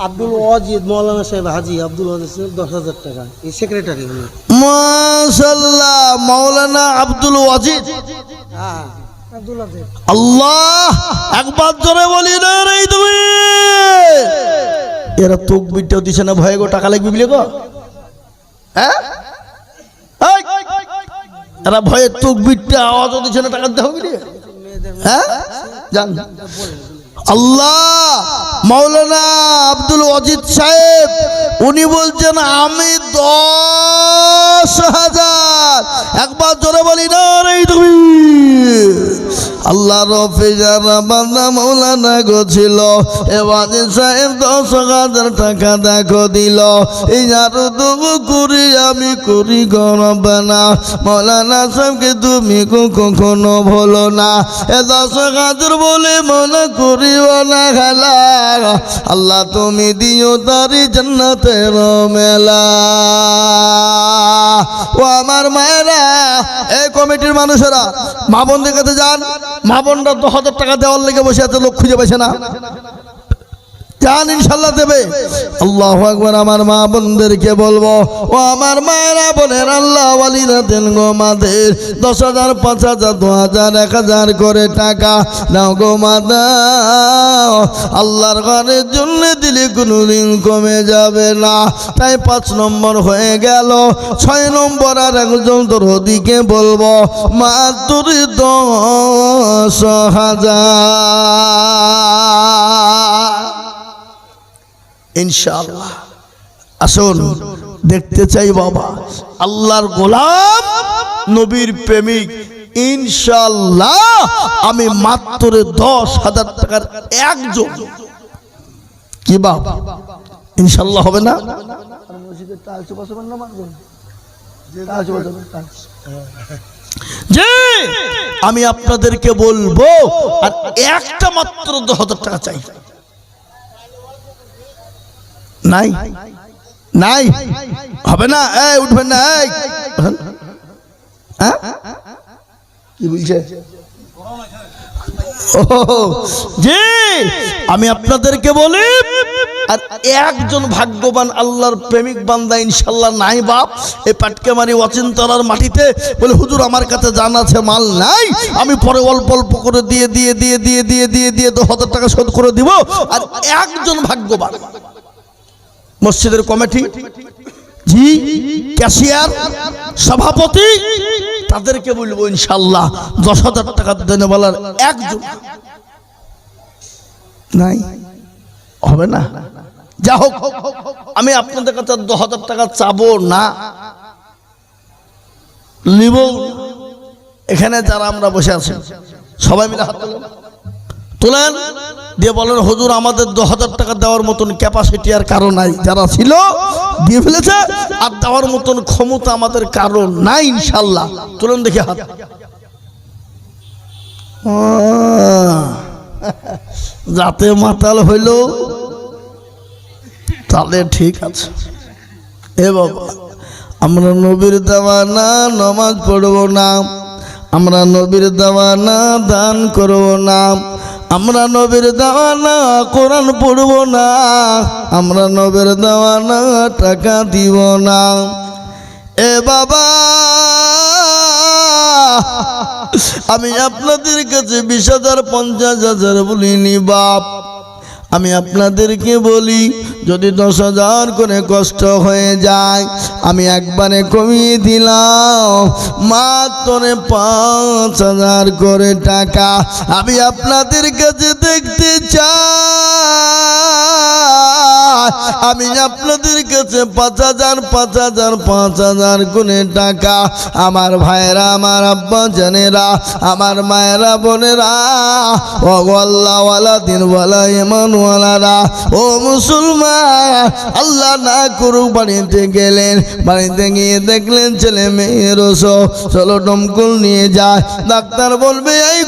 আব্দুল ওয়াজিদ, মৌলানা সাহেব হাজি আব্দুল ওয়াজিদ 10,000 টাকা এই সেক্রেটারি। মাশাআল্লাহ, মৌলানা আব্দুল ওয়াজিদ। হ্যাঁ আব্দুল ওয়াজিদ। আল্লাহ একবার জোরে বলি না রে তুমি। এরা তাকবীরটাও দিছে না, ভয়ে গো টাকা লাগবে বলে গো। হ্যাঁ এরা ভয়ে তাকবীরটা আওয়াজও দিছে না, টাকা দিতে হবে বলে। হ্যাঁ জান আল্লাহ মৌলানা আব্দুল ওয়াজিদ সাহেব উনি বলছেন আমি 10,000। একবার জোরে বলি না রে তুমি। আল্লাহ রফি যারা বান্দা মৌলানা গো ছিল, এ ওয়াজিদ সাহেব 10,000 টাকা দেখো দিল। এই আরো তবু করি আমি করি গরবানা, মৌলানা সাহেবকে তুমি কখনো ভুলো না। এ 10,000 বলে মনে করিও না খেলা, আল্লাহ তুমি দিও তারি জান্নাতের মেলা। ও আমার মায়েরা, এই কমিটির মানুষেরা মা বোনদের কাছে যান। মা বোনরা 10,000 টাকা দেওয়ার লেগে বসে আছে, লোক খুঁজে পাইছে না। চান ইনশাল্লাহ দেবে। আল্লাহু আকবার। আমার মা বোনদেরকে বলবো, ও আমার মায়েরা বোনের আল্লাহ ওয়ালিরা দেন গো মাদের 10,000 5,000 2,000 1,000 করে টাকা নাও গো মা দাও। আল্লাহর ঘরের জন্য দিলে কোনোদিন কমে যাবে না। তাই 5 নম্বর হয়ে গেল। 6 নম্বর আর একজন তোর ওদিকে বলবো মাত্র 10,000 ইনশাআল্লাহ। আসুন দেখতে চাই বাবা আল্লাহর গোলাম নবীর প্রেমিক। ইনশাআল্লাহ আমি মাত্র 10,000 টাকার একজন। কি বাবা ইনশাআল্লাহ হবে না? যে আমি আপনাদেরকে বলবো আর একটা মাত্র 10,000 টাকা চাই। নাই নাই হবে না? এই উঠবেন না। এই কি বলছে? জি আমি আপনাদেরকে বলি আর একজন ভাগ্যবান আল্লাহর প্রেমিক বান্দা ইনশাআল্লাহ নাই বাপ। এই পাটকেমারি অচিন্তলার মাটিতে বলে হুজুর আমার কাছে জানা আছে মাল নাই, আমি পরে অল্প অল্প করে দিয়ে 10,000 টাকা শোধ করে দিব। আর একজন ভাগ্যবান মসজিদের কমিটি, জি ক্যাশিয়ার, সভাপতি, তাদেরকে বলবো ইনশাআল্লাহ 10,000 টাকা দেনে বলার একজন নাই। হবে না? যা হোক আমি আপনাদের কাছে 10,000 টাকা চাবো না, নিব। এখানে যারা আমরা বসে আছি সবাই মিলে হাত তোলেন দিয়ে বলেন হুজুর আমাদের 10,000 টাকা দেওয়ার মতন ক্যাপাসিটি আর কারো নাই। যারা ছিল দিয়ে ফেলেছে, আর দেওয়ার মতন ক্ষমতা আমাদের কারো নাই ইনশাআল্লাহ। তুলেন দেখি হাত। যাতে মাতাল হইল তাহলে ঠিক আছে। এ বাবা আমরা নবীর দেওয়ানা নামাজ পড়বো না, আমরা নবীর দেওয়ানা দান করব না, আমরা নবীর দেওয়ানা কোরআন পড়ব না, আমরা নবীর দেওয়ানা টাকা দিব না। এ বাবা আমি আপনাদের কাছে 20,000 50,000 বলিনি বাপ। আমি আপনাদেরকে বলি যদি 10,000 করে কষ্ট হয়ে যায় আমি একবারে কমিয়ে দিলাম মাত্র 5,000 করে টাকা। আমি আপনাদের কাছে দেখতে চাই, আমি আপনাদের কাছে 5,000 5,000 5,000 করে টাকা। আমার ভাইরা, আমার আব্বা জানেরা, আমার মায়েরা বোনেরা, ও আল্লাহওয়ালা দিনওয়ালা ইমানওয়ালারা, ও মুসলমান, আল্লাহ না করুক বাড়িতে গেলেন, বাড়িতে গিয়ে দেখলেন ছেলে মেয়ের চলো দমকল নিয়ে যায়। ডাক্তার বলবে এই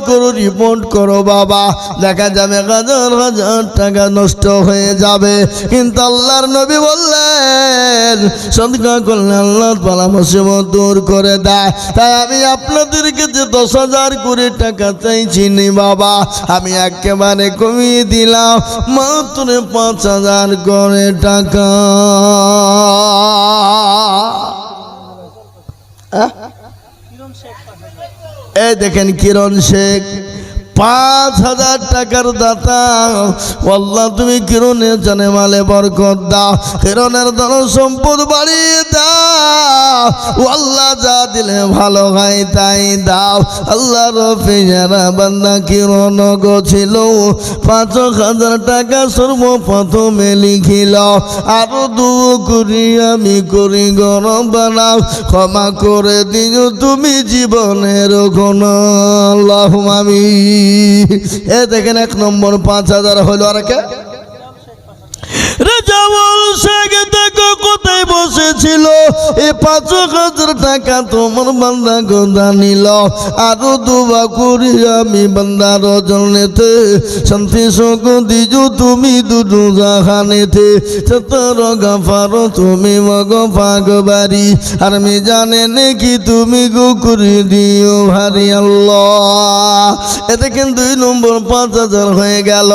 করো রিপোর্ট করো বাবা, দেখা যাবে 1,000 টাকা নষ্ট হয়ে যাবে। কিন্তু আল্লাহর নবী বললেন সদকা করলে আল্লাহ তাআলা মুসিবত দূর করে দেয়। তাই আমি আপনাদের কাছে 10,000 করে টাকা চাইছি নি বাবা, আমি একেবারে কমিয়ে দিলাম মাত্র 5,000 করে টাকা। এই দেখেন কিরণ শেখ 5,000 টাকার দাতা। আল্লাহ তুমি কিরণের জানে মালে বরকত দাও, কিরণের ধন সম্পদ বাড়িয়ে দাও। আল্লাহ যা দিলে ভালো হয় তাই দাও। আল্লাহ রফি যারা বান্দা কিরণ গো ছিল 5,000 টাকা সর্বপ্রথমে লিখিল, আরো করি আমি করি গরম বানাও, ক্ষমা করে দিও তুমি জীবনের কোন। আল্লাহুম্মা আমিন। এ দেখেন 1 নম্বর 5,000 হলো। আর কে? রেজাউল শেখ দেখো কোথায় বসেছিল। এই 5,000 টাকা তোমার বান্দা গোদা নিল আরো দুবা করি আমি বান্দার জন্যতে শান্তি সুখ দিজু তুমি দুটো জাহানেতে সতর গাফারো তুমি মগ পাগবারি আর আমি জানে নাকি তুমি গো করে দিও ভারি আল্লাহ। এতে কিন্তু 2 নম্বর 5,000 হয়ে গেল।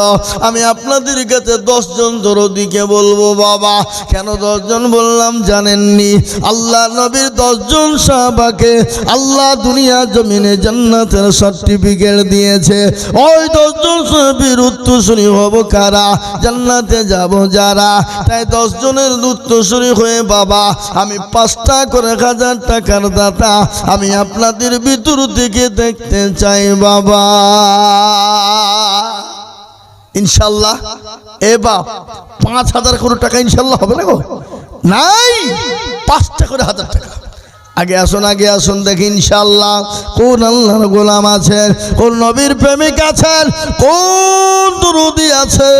আমি আপনাদের কাছে 10 জন দরদিকে বলবো বাবা। কেন 10 জন বললাম জানেননি? আল্লাহ নবীর 10 জন সাহাবাকে আল্লাহ দুনিয়া জমিনে জান্নাতের সার্টিফিকেট দিয়েছে। ওই 10 জন সাহাবীর উত্তরসূরি হব কারা? জান্নাতে যাব যারা। তাই 10 জনের উত্তরসূরি হয়ে বাবা আমি 5টা করে 1000 টাকার দাতা আমি আপনাদের ভিতর থেকে দেখতে চাই বাবা ইনশাল্লাহ। এ বাপ 5,000 করে টাকা ইনশাল্লাহ হবে না গো? নাই, 5টা করে 1000 টাকা। আগে আসুন দেখি ইনশাল্লাহ কোন আল্লাহর গোলাম আছেন, কোন নবীর প্রেমিক আছেন, কোন দুরুদি আছে।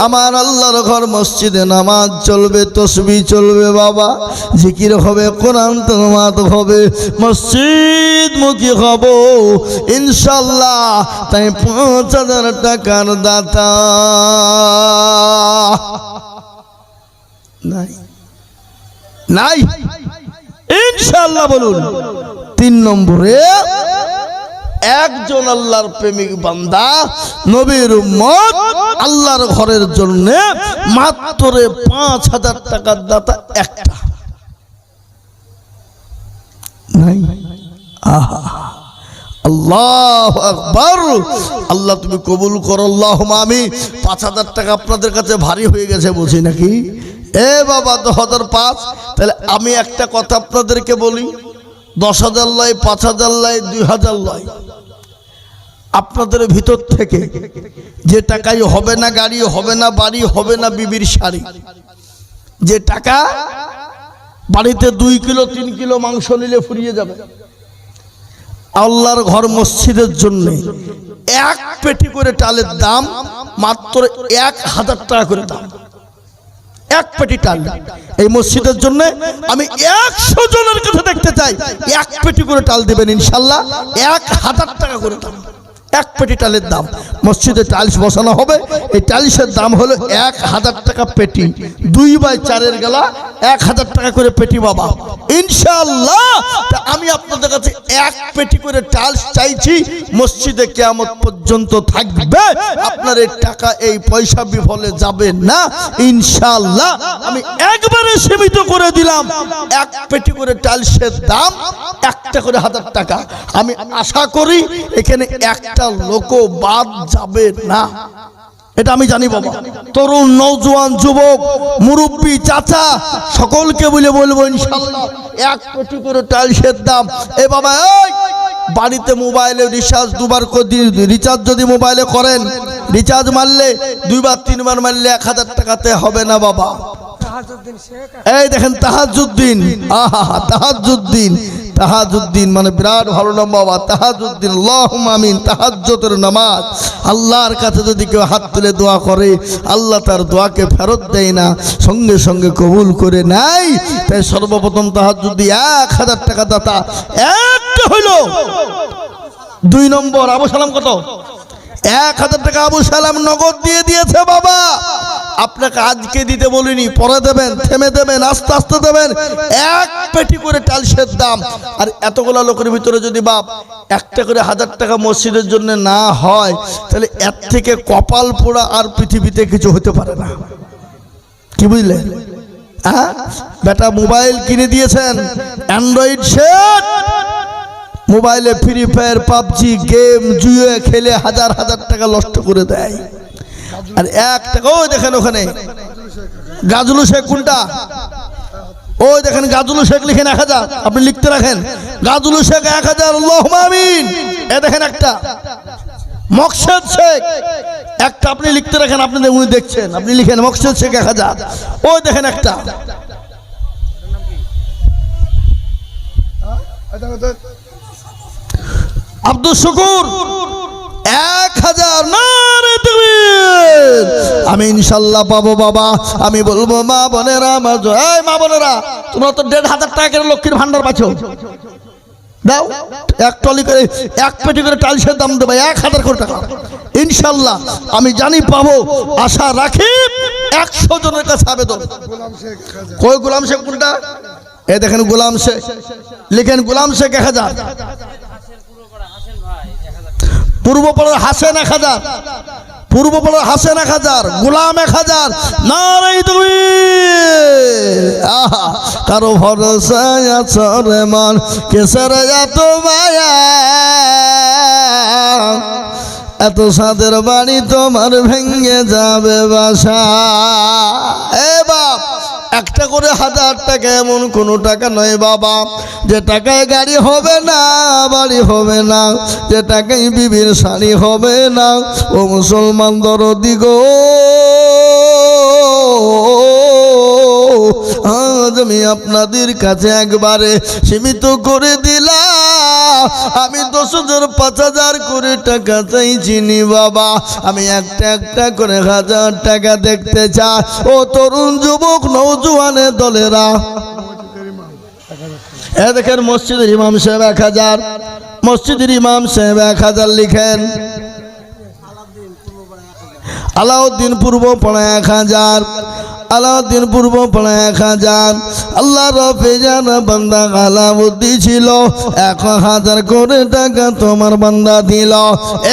আমার আল্লাহর ঘর মসজিদে নামাজ চলবে, তসবিহ চলবে বাবা, জিকির হবে, কোরআন তেলাওয়াত হবে, মসজিদ মুখী হব ইনশাল্লাহ। তাই 5,000 টাকার দাতা নাই নাই ইনশাআল্লাহ বলুন। 3 নম্বরে একজন আল্লাহর প্রেমিক বান্দা নবীর উম্মত আল্লাহর ঘরের জন্য মাত্র 5,000 টাকার দাতা একটা নাই। আহা আল্লাহু আকবার। আল্লাহ তুমি কবুল করো আল্লাহুম্মা আমিন। 5,000 টাকা আপনাদের কাছে ভারী হয়ে গেছে বলছি নাকি? এ বাবা 10,005। তাহলে আমি একটা কথা আপনাদেরকে বলি, 10,000 লয়, 5,000 লয়, 2,000 লয়, আপনাদের ভিতর থেকে যে টাকাই হবে না গাড়ি, হবে না বাড়ি, হবে না বিবির শাড়ি, যে টাকা বাড়িতে 2 কিলো 3 কিলো মাংস নিলে ফুরিয়ে যাবে, আল্লাহর ঘর মসজিদের জন্য 1 পেটি করে চালের দাম মাত্র 1,000 টাকা করে দাম। 1 পেটি চাল এই মসজিদের জন্য আমি 100 জনের কাছে দেখতে চাই 1 পেটি করে চাল দিবেন ইনশাআল্লাহ। 1,000 টাকা করে দাম 1 পেটি চালের দাম। মসজিদে টাইলস বসানো হবে, এই টাইলসের দাম হলো 1,000 টাকা পেটি। 2/4 এর গেলা 1,000 টাকা করে পেটি বাবা ইনশাআল্লাহ। আমি আপনাদের কাছে 1 পেটি করে টাইলস চাইছি, মসজিদে কিয়ামত পর্যন্ত থাকবে। আপনার এই টাকা এই পয়সা বিফলে যাবে না ইনশাআল্লাহ। আমি একবারে সীমিত করে দিলাম 1 পেটি করে টাইলসের দাম 1টা করে 1,000 টাকা। আমি আশা করি এখানে একটা লোক বাদ যাবে না, এটা আমি জানি বাবা। তরুণ, নওজোয়ান, যুবক, মুরব্বী, চাচা সকলকে বলবো ইনশাআল্লাহ 1 কোটি করে টাইলসের দাম। এ বাবা এই বাড়িতে মোবাইলে রিচার্জ 2বার করে রিচার্জ যদি মোবাইলে করেন, রিচার্জ মারলে 2বার 3বার মারলে 1,000 টাকাতে হবে না বাবা। এই দেখেন তাহাজ্জুদ্দিন, আহা তাহাজ্জুদ্দিন, তাহাজ্জুদ্দিন মানে বিরাট ভালো নাম বাবা, তাহাজ্জুদ্দিন। আল্লাহুম্মা আমিন। তাহাজ্জুদের নামাজ আল্লাহর কাছে যদি কেউ হাত তুলে দোয়া করে, আল্লাহ তার দোয়াকে ফেরত দেয় না, সঙ্গে সঙ্গে কবুল করে নেয়। তাই সর্বপ্রথম তাহাজ্জুদ 1,000 টাকা দাতা একটা হইল। 2 নম্বর আবু সালাম কত? 1,000 টাকা আবু সালাম নগদ দিয়ে দিয়েছে বাবা। আপনাকে আজকে দিতে বলিনি, পরে দেবেন, থেমে দেবেন, আস্তে আস্তে দেবেন। 1 পেটি করে টাইলসের দাম। আর এতগুলা লোকের ভিতরে যদি বাপ 1টা করে 1,000 টাকা মসজিদের জন্য না হয়, তাহলে এর থেকে কপাল পোড়া আর পৃথিবীতে কিছু হতে পারে না। কি বুঝলেন? হ্যাঁ বেটা মোবাইল কিনে দিয়েছেন, অ্যান্ড্রয়েড সেট, মোবাইলে ফ্রি ফায়ার, পাবজি গেম জুয়ে খেলে 1,000 টাকা নষ্ট করে দেয়। আর 1 টাকা ওই দেখেন ওখানে গাজলু শেখ, কোনটা? ওই দেখেন গাজলু শেখ লিখেন 1,000, আপনি লিখতে রাখেন গাজলু শেখ 1,000। আল্লাহুম্মা আমিন। এ দেখেন একটা মকসেদ শেখ, একটা আপনি লিখতে রাখেন, আপনি উনি দেখছেন, আপনি লিখেন মকসেদ শেখ 1,000। ওই দেখেন একটা আব্দুল শুকুর 1,000। নারে তাকবীর। আমি ইনশাল্লাহ পাবো বাবা। আমি বলবো মা বোনেরা, এই মা বোনেরা, তোমরা তো 1,500 টাকা করে লক্ষ্মীর ভান্ডার পাচ্ছ, দাও এক টলি করে, এক পেটি করে টাইলসের দাম দেবো 1,000 কোটি টাকা ইনশাল্লাহ। আমি জানি পাবো, আশা রাখি। 100 জনের কাছে আবেদন। গোলাম শেখ খাজা। কই গোলাম শেখ কোনটা? এই দেখেন গোলাম শেখ, লিখেন গোলাম শেখ 1000, পূর্বপাড়ার হাসেন 1000, পূর্বপাড়ার হাসেন 1000, গোলাম 1000। নারায়ে তাকবীর। আহা, কারো ভরসায় আছো রে মন, কেসের এত মায়া, এত সাদের বাড়ি তোমার ভেঙে যাবে বাসা। এ বাপ, একটা করে 1000 টাকা এমন কোনো টাকা নয় বাবা, যে টাকায় গাড়ি হবে না, বাড়ি হবে না, যে টাকায় বিবির শাড়ি হবে না। ও মুসলমান দরদি গো, আজ আমি আপনাদের কাছে একবারে সীমিত করে দিলাম। আমি 10,000 5,000 করে টাকা চাইছি নি বাবা। আমি একটা একটা করে 1000 টাকা দেখতে চাই। ও তরুণ যুবক নওজোয়ানের দলেরা, এ দেখেন মসজিদের ইমাম সাহেব 1000, মসজিদের ইমাম সাহেব 1000 লিখেন। আলাউদ্দিন পূর্ব পাড়া 1000, আলাউদ্দিন পূর্ব পাড়া 1000। আল্লাহ রফে জানা বান্দা আলাউদ্দিন ছিল, 1000 করে টাকা তোমার বান্দা দিল।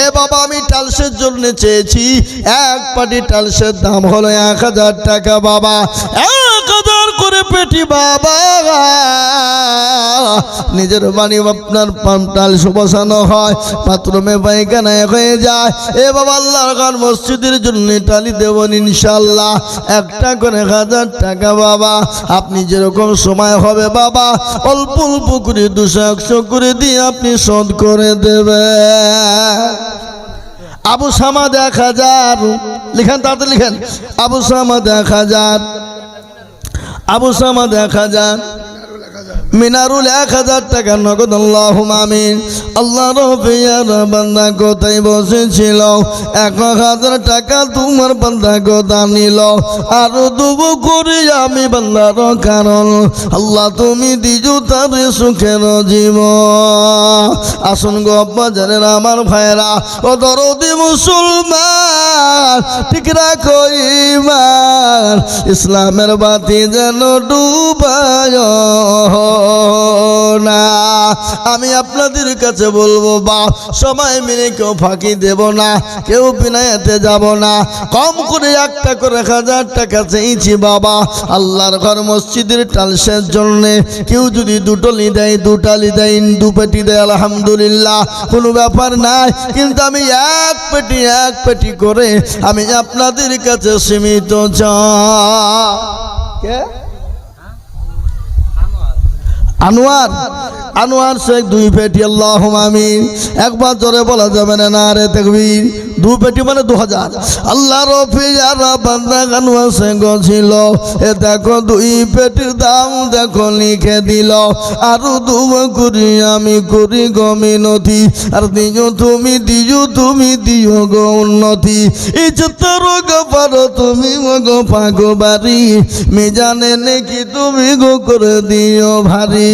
এ বাবা, আমি টালসের জন্য চেয়েছি, এক পাটি টালসের দাম হলো 1000 টাকা বাবা। 1000 করে পেটি বাবা। নিজের বাড়ি আপনার টালস বসানো হয়, বাথরুমে পায়খানায় হয়ে যায়। এ বাবা, আল্লাহর ঘর মসজিদের জন্য টালি দেবেন ইনশাল্লাহ, একটা করে 1000 টাকা বাবা। আপনি যেরকম সময় হবে বাবা, অল্প অল্প করে 200-100 করে দিয়ে আপনি শোধ করে দেবেন। আবু সামাদ 1000 লিখেন, তাড়াতাড়ি লিখেন। আবু সামাদ 1000, আবু সামাদ 1000, মিনারুল 1000 টাকা নগদ। আল্লাহুম্মা আমিন। আল্লাহ রফিয়ার বান্দা কোথায় বসেছিল, 1000 টাকা তোমার বান্দা কোথা নিল। আর দুবো করি আমি বান্দার কারণ, আল্লাহ তুমি দিজু তার সুখের জীবন। আসুন গো বাজারের আমার ভাইরা, ও দরদি মুসলমান, ঠিক রাখো ঈমান, ইসলামের বাতি যেন ডুবায় না। আমি আপনাদের কাছে বলবো বা সময় মিলে কেউ ফাঁকি দেব না, কেউ বিনায়াতে যাব না। কম করে একটা করে 1000 টাকা চেয়েছি বাবা, আল্লাহর ঘর মসজিদের টালসের জন্যে। কেউ যদি 2 টলি দেয়, 2 টালি দেয়, 2 পেটি দেয়, আলহামদুলিল্লাহ, কোনো ব্যাপার নাই। কিন্তু আমি এক পেটি করে আমি আপনাদের কাছে সীমিত চাই। আনোয়ার, আনোয়ার শেখ 2 পেটি। আল্লাহুম্মা আমিন। একবার জোরে বলা যাবে না, নারে তাকবীর। 2 পেটি মানে 2000। আল্লাহ রফি যারা বান্দা আনোয়ার শেখ ছিল, এ দেখো 2 পেটির দাম দেখো লিখে দিল। আর 2 করি আমি করি গো মিনতি, আর তুমি দিও গো উন্নতি। ইজ্জতের গফার তুমি গো পাগো বাড়ি, মিজানে নাকি তুমি গো করে দিও ভারী।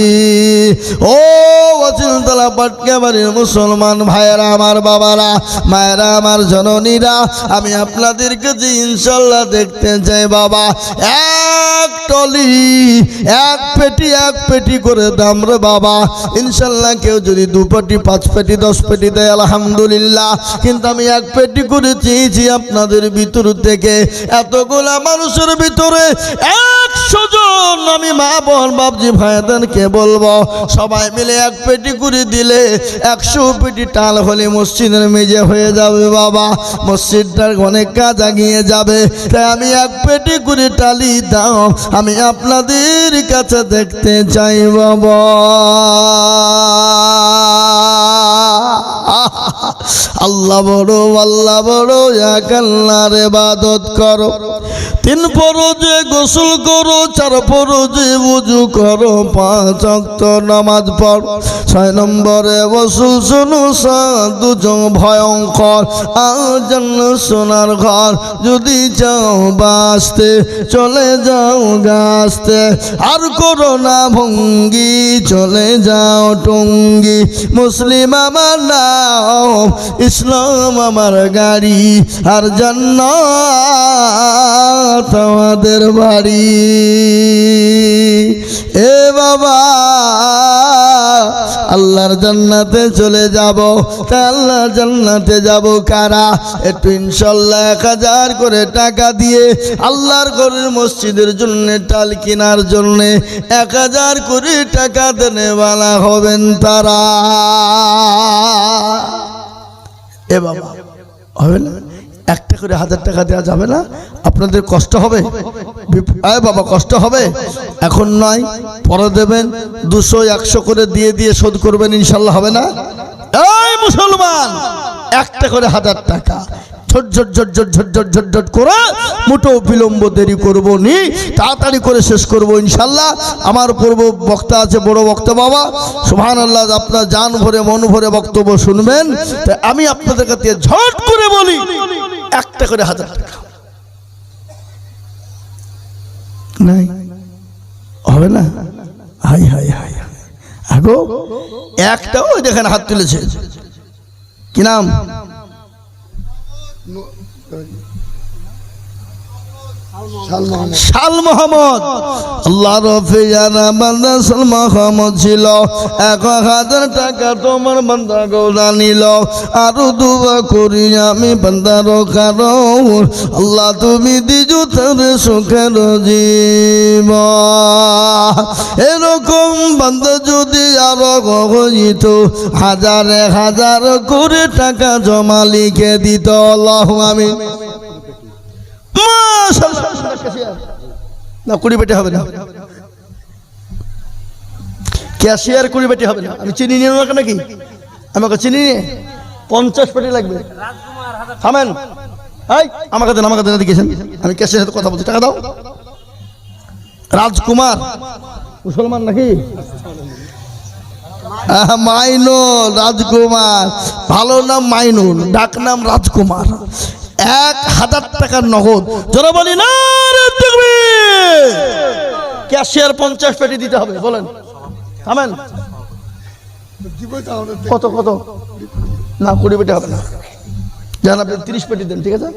ও ওয়াচিলতলা পাটকা বাড়ির মুসলমান ভাইয়েরা আমার, বাবারা, মায়েরা আমার, জননীরা, আমি আপনাদেরকে যে ইনশাল্লাহ দেখতে চাই বাবা। এক টলি, এক পেটি করে দাম রে বাবা। ইনশাল্লাহ কেউ যদি 2 পেটি, 5 পেটি, 10 পেটি দেয় আলহামদুলিল্লাহ। কিন্তু আমি 1 পেটি করে চেয়েছি আপনাদের ভিতর থেকে। এতগুলা মানুষের ভিতরে 100 জন আমি মা বোন বাপজি ভাইদেরকে বলবো, সবাই মিলে 1 পেটি করে দিলে 100 পেটি টাল হলে মসজিদের মেজে হয়ে যাবে বাবা। মসজিদটার অনেক কাজ এগিয়ে যাবে। তাই আমি 1 পেটি করে টালি দাও, আমি আপনাদের কাছে দেখতে চাই বাবা। আল্লাহ বড়, আল্লাহ বড়, এক আল্লাহর ইবাদত করো। তিন ফরজে গোসল করো, চার ফরজে ওযু করো, 5 ওয়াক্ত নামাজ পড়ো। 6 নম্বরে ওয়াসুল শুনো দুজন ভয়ঙ্কর আর জান্নাত সোনার ঘর। যদি চাও বাঁচতে চলে যাও গাছতে, আর করো না ভঙ্গি চলে যাও টঙ্গি। মুসলিম আমার নাম, ইসলাম আমার গাড়ি, আর জান্নাত আমাদের বাড়ি। এ বাবা আল্লাহর জান্নাতে চলে যাব, তা আল্লাহর জান্নাতে যাব কারা? একটু ইনশাল্লাহ 1000 করে টাকা দিয়ে আল্লাহর ঘরের মসজিদের জন্য টাল কেনার জন্য 1000 করে টাকা দেনেওয়ালা হবেন তারা। এ বাবা হবে না? একটা করে 1000 টাকা দেওয়া যাবে না? আপনাদের কষ্ট হবে? আয় বাবা কষ্ট হবে, এখন নয় পরে দেবেন। 200 100 করে দিয়ে দিয়ে শোধ করবেন, ইনশাল্লাহ হবে না? এই মুসলমান, একটা করে 1000 টাকা ঝট ঝট ঝট ঝট ঝট ঝট ঝট ঝট করে, মোটো বিলম্ব দেরি করবো নি, তাড়াতাড়ি করে শেষ করবো ইনশাল্লাহ। আমার পূর্ব বক্তা আছে, বড় বক্তা বাবা, সুবহানাল্লাহ। আপনার জান ভরে মন ভরে বক্তব্য শুনবেন। তাই আমি আপনাদের কাছে ঝট করে বলি, একটা করে 1000 টাকা নাই হবে না? হাই হাই হাই আগো একটা, ওই দেখেন হাত তুলেছে, কি নাম? শাল মোহাম্মদ। আল্লাহ রফিয়ানা বান্দা শাল মোহাম্মদ ছিল। 1000 টাকা তোমার বান্দা গৌরা নিল। আরো দুয়া করি আমি বান্দার কারণ, আল্লাহ তুমি দিজু তার সুখের জীবন। এরকম বান্দা যদি আরো হইত, 1000 1000 করে টাকা জমা লিখে দিত। আল্লাহু আমিন। না 20 পেটি হবে না, ক্যাশিয়ার 20 পেটি হবে না। আমি চিনি নিয়ে নেবো নাকি? আমাকে চিনি নিয়ে 50 পেটি লাগবে। থামেন, আমাকে দেন, আমাকে দেন, দিয়েছেন। আমি ক্যাশিয়ার সাথে কথা বলছি, টাকা দাও। রাজকুমার মুসলমান নাকি? মাইনুল রাজকুমার, ভালো নাম মাইনুল, ডাক নাম রাজকুমার। 1000 টাকার নগদ, যারা বলি না রে তাকবীর। ক্যাশিয়ার 50 পেটি দিতে হবে, বলেন। থামেন, কত কত? না 20 পেটি হবে না, জান আপনি 30 পেটি দেন, ঠিক আছে?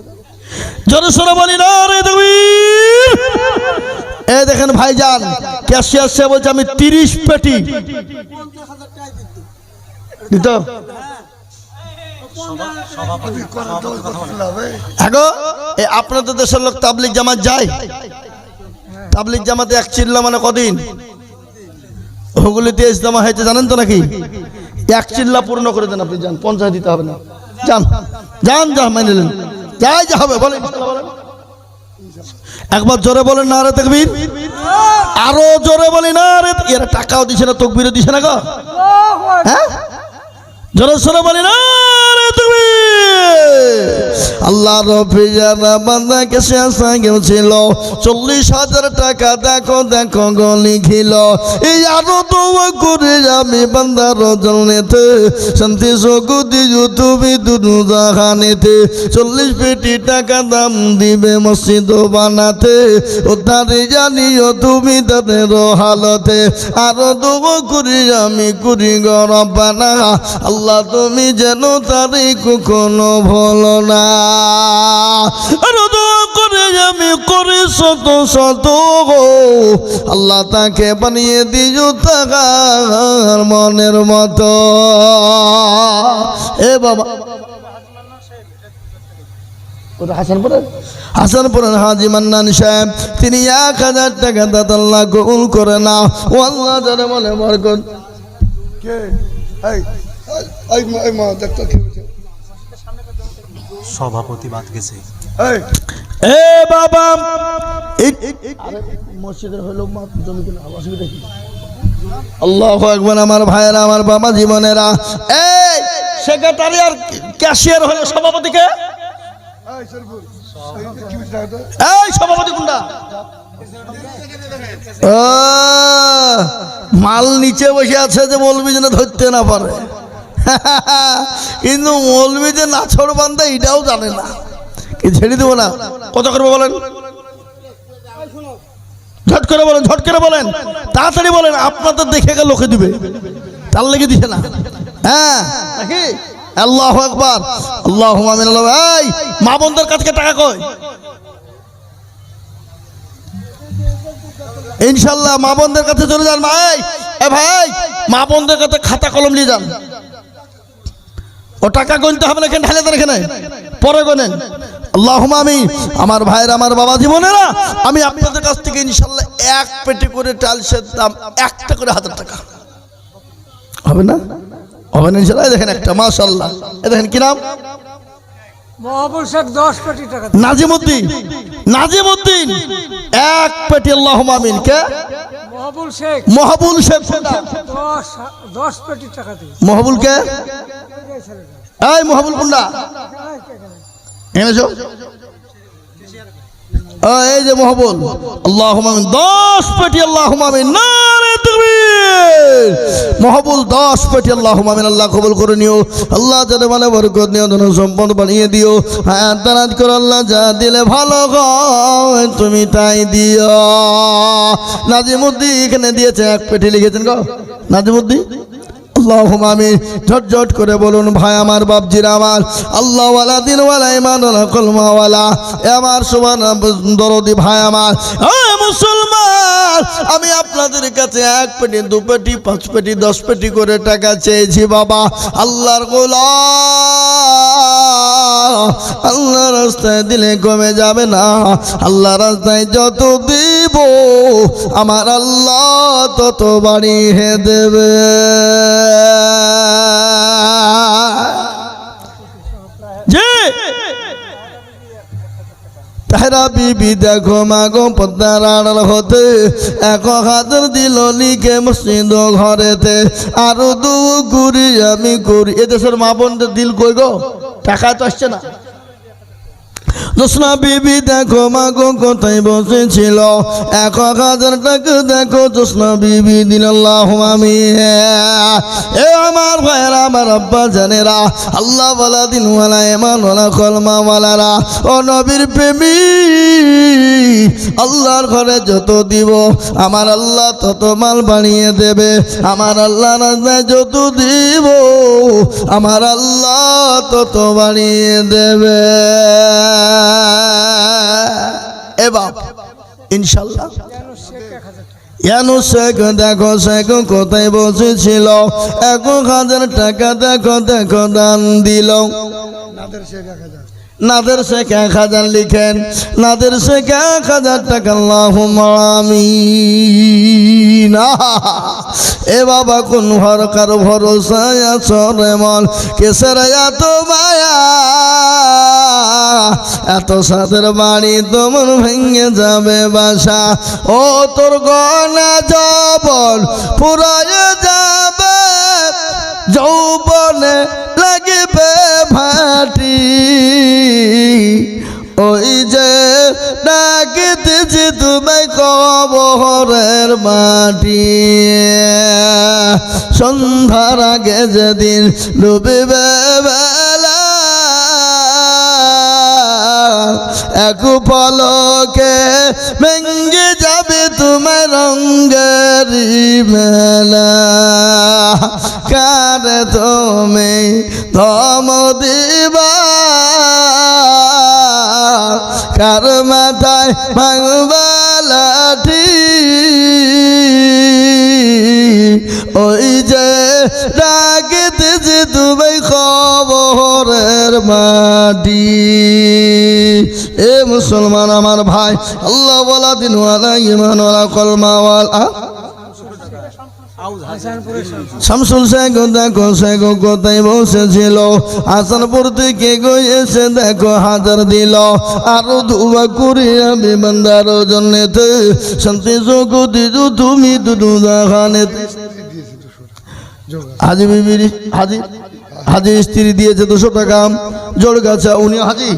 যারা সোনা বলি না রে তাকবীর। এই দেখেন ভাইজান, ক্যাশিয়ার সে বলছে আমি 30 পেটি দিত। আপনাদের দেশের লোক তাবলিগ জামাত যায়? তাবলিগ জামাতে 1 চিল্লা মানে কদিন? হুগলিতে ইজতেমা হয়েছে জানেন তো নাকি? 1 চিল্লা পূর্ণ করে দেন আপনি, যান 50 দিতে হবে না, যান যান যান, মেনে নিলেন, যাই যা হবে বলেন। একবার জোরে বলেন না রে তাকবীর, আরো জোরে বলি না রে। এরা টাকাও দিছে না, তাকবীরও দিছে না গো। হ্যাঁ জোরে সোরে বলি না রে তাকবীর। আল্লাহ রফিয়ানা বান্দা কাছে আসা গেছিল 40,000 টাকা। দেখো দেখো গলি খিল, এই আরো দোয়া করে আমি বান্দার জন্যতে শান্তি সুকুতি তুমি দুনু জাহানেতে। 40 পেটি টাকা দাম দিবে মসজিদ বানাতে, ও তারে জানিও তুমি তাদের হালতে। আরো দোয়া করে আমি করি গো রব্বানা, আল্লাহ তুমি যেন তারে কখনো ভুলো না। আরো দোয়া করে আমি করি শত শত, আল্লাহ তাকে বানিয়ে দিও তার মনের মতো। এ বাবা হাসানপুরের হাজি মান্নান সাহেব, তিনি 1000 টাকা দাতা আল্লাহ কবুল করে না। ও আল্লাহ যারা মনে বরকত। কে এই মা দেখতে কি হচ্ছে? সভাপতি বাদ গেছে। এ বাবা মসজিদের হলো জমি কিনা, অসুবিধা কি? আল্লাহু আকবার। আমার ভাইয়েরা, আমার বাবা জীবনেরা, এই সেক্রেটারি আর ক্যাশিয়ার হলো সভাপতিকে এই সভাপতি কোনটা? ও, মাল নিচে বসে আছে যে মৌলবি যেন ধরতে না পারে, কিন্তু মৌলবি যে নাছর বান্ধা এটাও জানে না। কি ছেড়ে দেবো না? কত করবো বলেন? ঝট করে বলেন, ঝট করে বলেন, তাড়াতাড়ি বলেন। আপনাদের দেখে গেলে লোকে দিবে, তার লেগে দিছে না। হ্যাঁ নাকি? আল্লাহু আকবার, আল্লাহুম্মা আমিন। এই মা বোনদের কাছে টাকা কই? ইনশাল্লাহ মা বোনদের কাছে চলে যান। ভাই এ ভাই, মা বোনদের কাছে খাতা কলম নিয়ে যান। ও টাকা গুনতে হবে না, এখানে ঢালে দেন, এখানে পরে গোনেন। আল্লাহুম্মা আমিন। আমার ভাইয়ের, আমার বাবা জীবনেরা, আমি আপনাদের কাছ থেকে ইনশাল্লাহ এক পেটি করে টালসের দাম 1টা করে 1000 টাকা হবে না? হবে না ইনশাল্লাহ। দেখেন একটা, মাশাআল্লাহ। এ দেখেন কি নাম? মহাবুল শেখ 10 কোটি টাকা। নাজিমউদ্দিন, নাজিমউদ্দিন 1 পেটি। আল্লাহুম্মা আমিন। কে? মহাবুল শেখ। মহাবুল শেখ। 10 কোটি টাকা দিয়ে। মহাবুল কে? এই মহাবুল কোনটা? এনেছো? এই যে মহাবুল। আল্লাহুম্মা আমিন। 10 পেটি। আল্লাহুম্মা আমিন। নারে তাকবীর। মহাবুল 10 পেটি। আল্লাহুম্মা আমিন। আল্লাহ কবুল করে নিও। আল্লাহ যাতে মানে বরকত নিও, ধন সম্পদ বানিয়ে দিও। হায়াত দারাজ করো আল্লাহ। যা দিলে ভালো হয় তুমি তাই দিও। নাজিমউদ্দিন এখানে দিয়েছে 1 পেটি, লিখেছেন গো নাজিমউদ্দিন। আল্লাহুম্মা আমিন। ঝট ঝট করে বলুন। ভাই আমার, বাপজিরা আমার, আল্লাহ ওয়ালা, দিন ওয়ালা, ইমান ওয়ালা, কলমা ওয়ালা, এ আমার সুবহান দরদি ভাই আমার, এই মুসলমান, আমি আপনাদের কাছে 1 পেটি, 2 পেটি, 5 পেটি, 10 পেটি করে টাকা চেয়েছি বাবা। আল্লাহর গোলাম, আল্লাহর রাস্তায় দিলে কমে যাবে না। আল্লাহর রাস্তায় যত দিব আমার আল্লাহ তত বাড়িয়ে দেবে। তাহরা বিবি দেখো মাগো পদ্মার আড়াল হতে 1000 দিল লিখে মসজিদ ঘরেতে, আরো 2 কুড়ি আমি করি। এদেশের মা বোনদের দিল কই গো? টাকা তো আসছে না। জোসনা বিবি দেখো মাগো কোথায় বসেছিল, 1000 টাকা দেখো জোসনা বিবি দিল। আল্লাহুম্মা আমিন। এ আমার ভাইয়েরা, আমার আব্বা জানেরা, আল্লাহ ওয়ালা, দিন ওয়ালা, ইমান ওয়ালা, কলমা ওয়ালারা, ও নবীর প্রেমী, আল্লাহর ঘরে যত দিব আমার আল্লাহ তত মাল বানিয়ে দেবে। আমার আল্লাহ রাস্তায় যত দিব আমার আল্লাহ তত বানিয়ে দেবে। এ বাপ ইনশাল্লাহ। ইয়ানু শেখ দেখো, শেখ কোথায় বসেছিল, 1000 টাকা দেখো দেখো দান দিল। নাদের শেখ 1000। নাদের শেখ 1000 লিখেন। নাদের শেখ 1000 টাকা। আল্লাহুম্মা আমিন। এ বাবা কোন হরকার ভরসায় আছো রে মন, কেসের এত মায়া, এত সাদের বাড়ি তোমার ভেঙে যাবে বাসা। ও তোর গনা যৌবন ফুরায় যাবে, যৌবনে লাগবে ভাটি। ওই যে ডাকিতেছি তোমায় কবরের মাটি, সন্ধ্যার আগে যেদিন ডুবিবে বেলা, এক পলকে ভেঙে যাবে তোমার রঙের মেলা। কার তুমি ধম দিবা, কার মাথায় ভাঙবা লাঠি। ওই যে ডাকিতেছি তুমি কবরের মাটি। এ মুসলমান আমার ভাই, আল্লাহ ওয়ালা, দিন ওয়ালা, ইমান ওয়ালা, কলমা ওয়ালা। শামসুল শেখ দেখো, শেখ কোথায় বসেছিল, হাসানপুর থেকে গিয়েছে দেখো 1000 দিল। আরো 2 কুড়ি আমি বান্দার জন্যতে, শান্তি সুখ দিজু তুমি দুদু জাহানেতে। হাজি বিবির, হাজি স্ত্রী দিয়েছে 200 টাকা। জোর গাছা উনি হাজি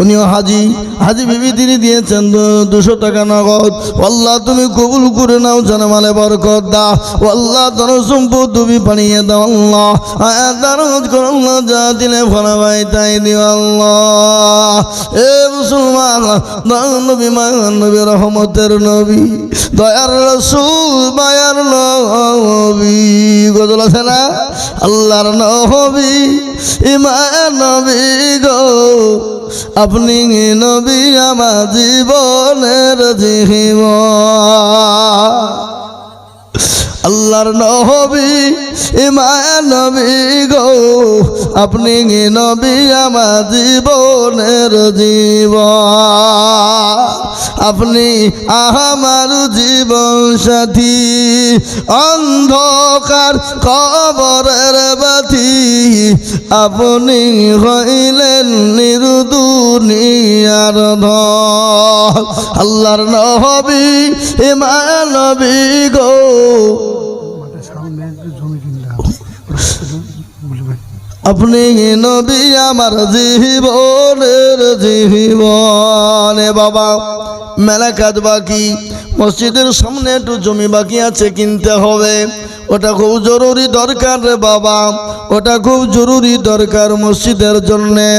উনিও হাজি হাজি বিবি তিনি দিয়েছেন 200 টাকা নগদ। আল্লাহ তুমি কবুল করে নাও, জানামালে বরকত দাও। আল্লাহ ধন সম্পদ তুমি বানিয়ে দাও। আল্লাহ দারজ করো আল্লাহ, যা দিলে ফলাবাই তাই দিও আল্লাহ। এ মুসলমান, নবী মায়ার নবী, রহমতের নবী, দয়ার রাসূল, মায়ার নবী, গজল আছে না? আল্লাহর নবী, মায়ার নবী গো, আপনি নবী আমার জীবনের জীবন। আল্লাহর নবী, মায়ার নবী গো, আপনি নবী আমার জীবনের জীবন। আপনি আমার জীবন সাথী, অন্ধকার কবরের বাতি, আপনি হইলেন নির্দুনিয়ার ধন। আল্লাহর নবী, মায়ার নবী গো, সামনে জমি কিনলাম বলবেন আপনি নবী আমার জীবনের জীবন। বাবা মেলা কাজ বাকি, মসজিদের সামনে একটু জমি বাকি আছে, কিনতে হবে। ওটা খুব জরুরি দরকার রে বাবা, ওটা খুব জরুরি দরকার মসজিদের জন্যে,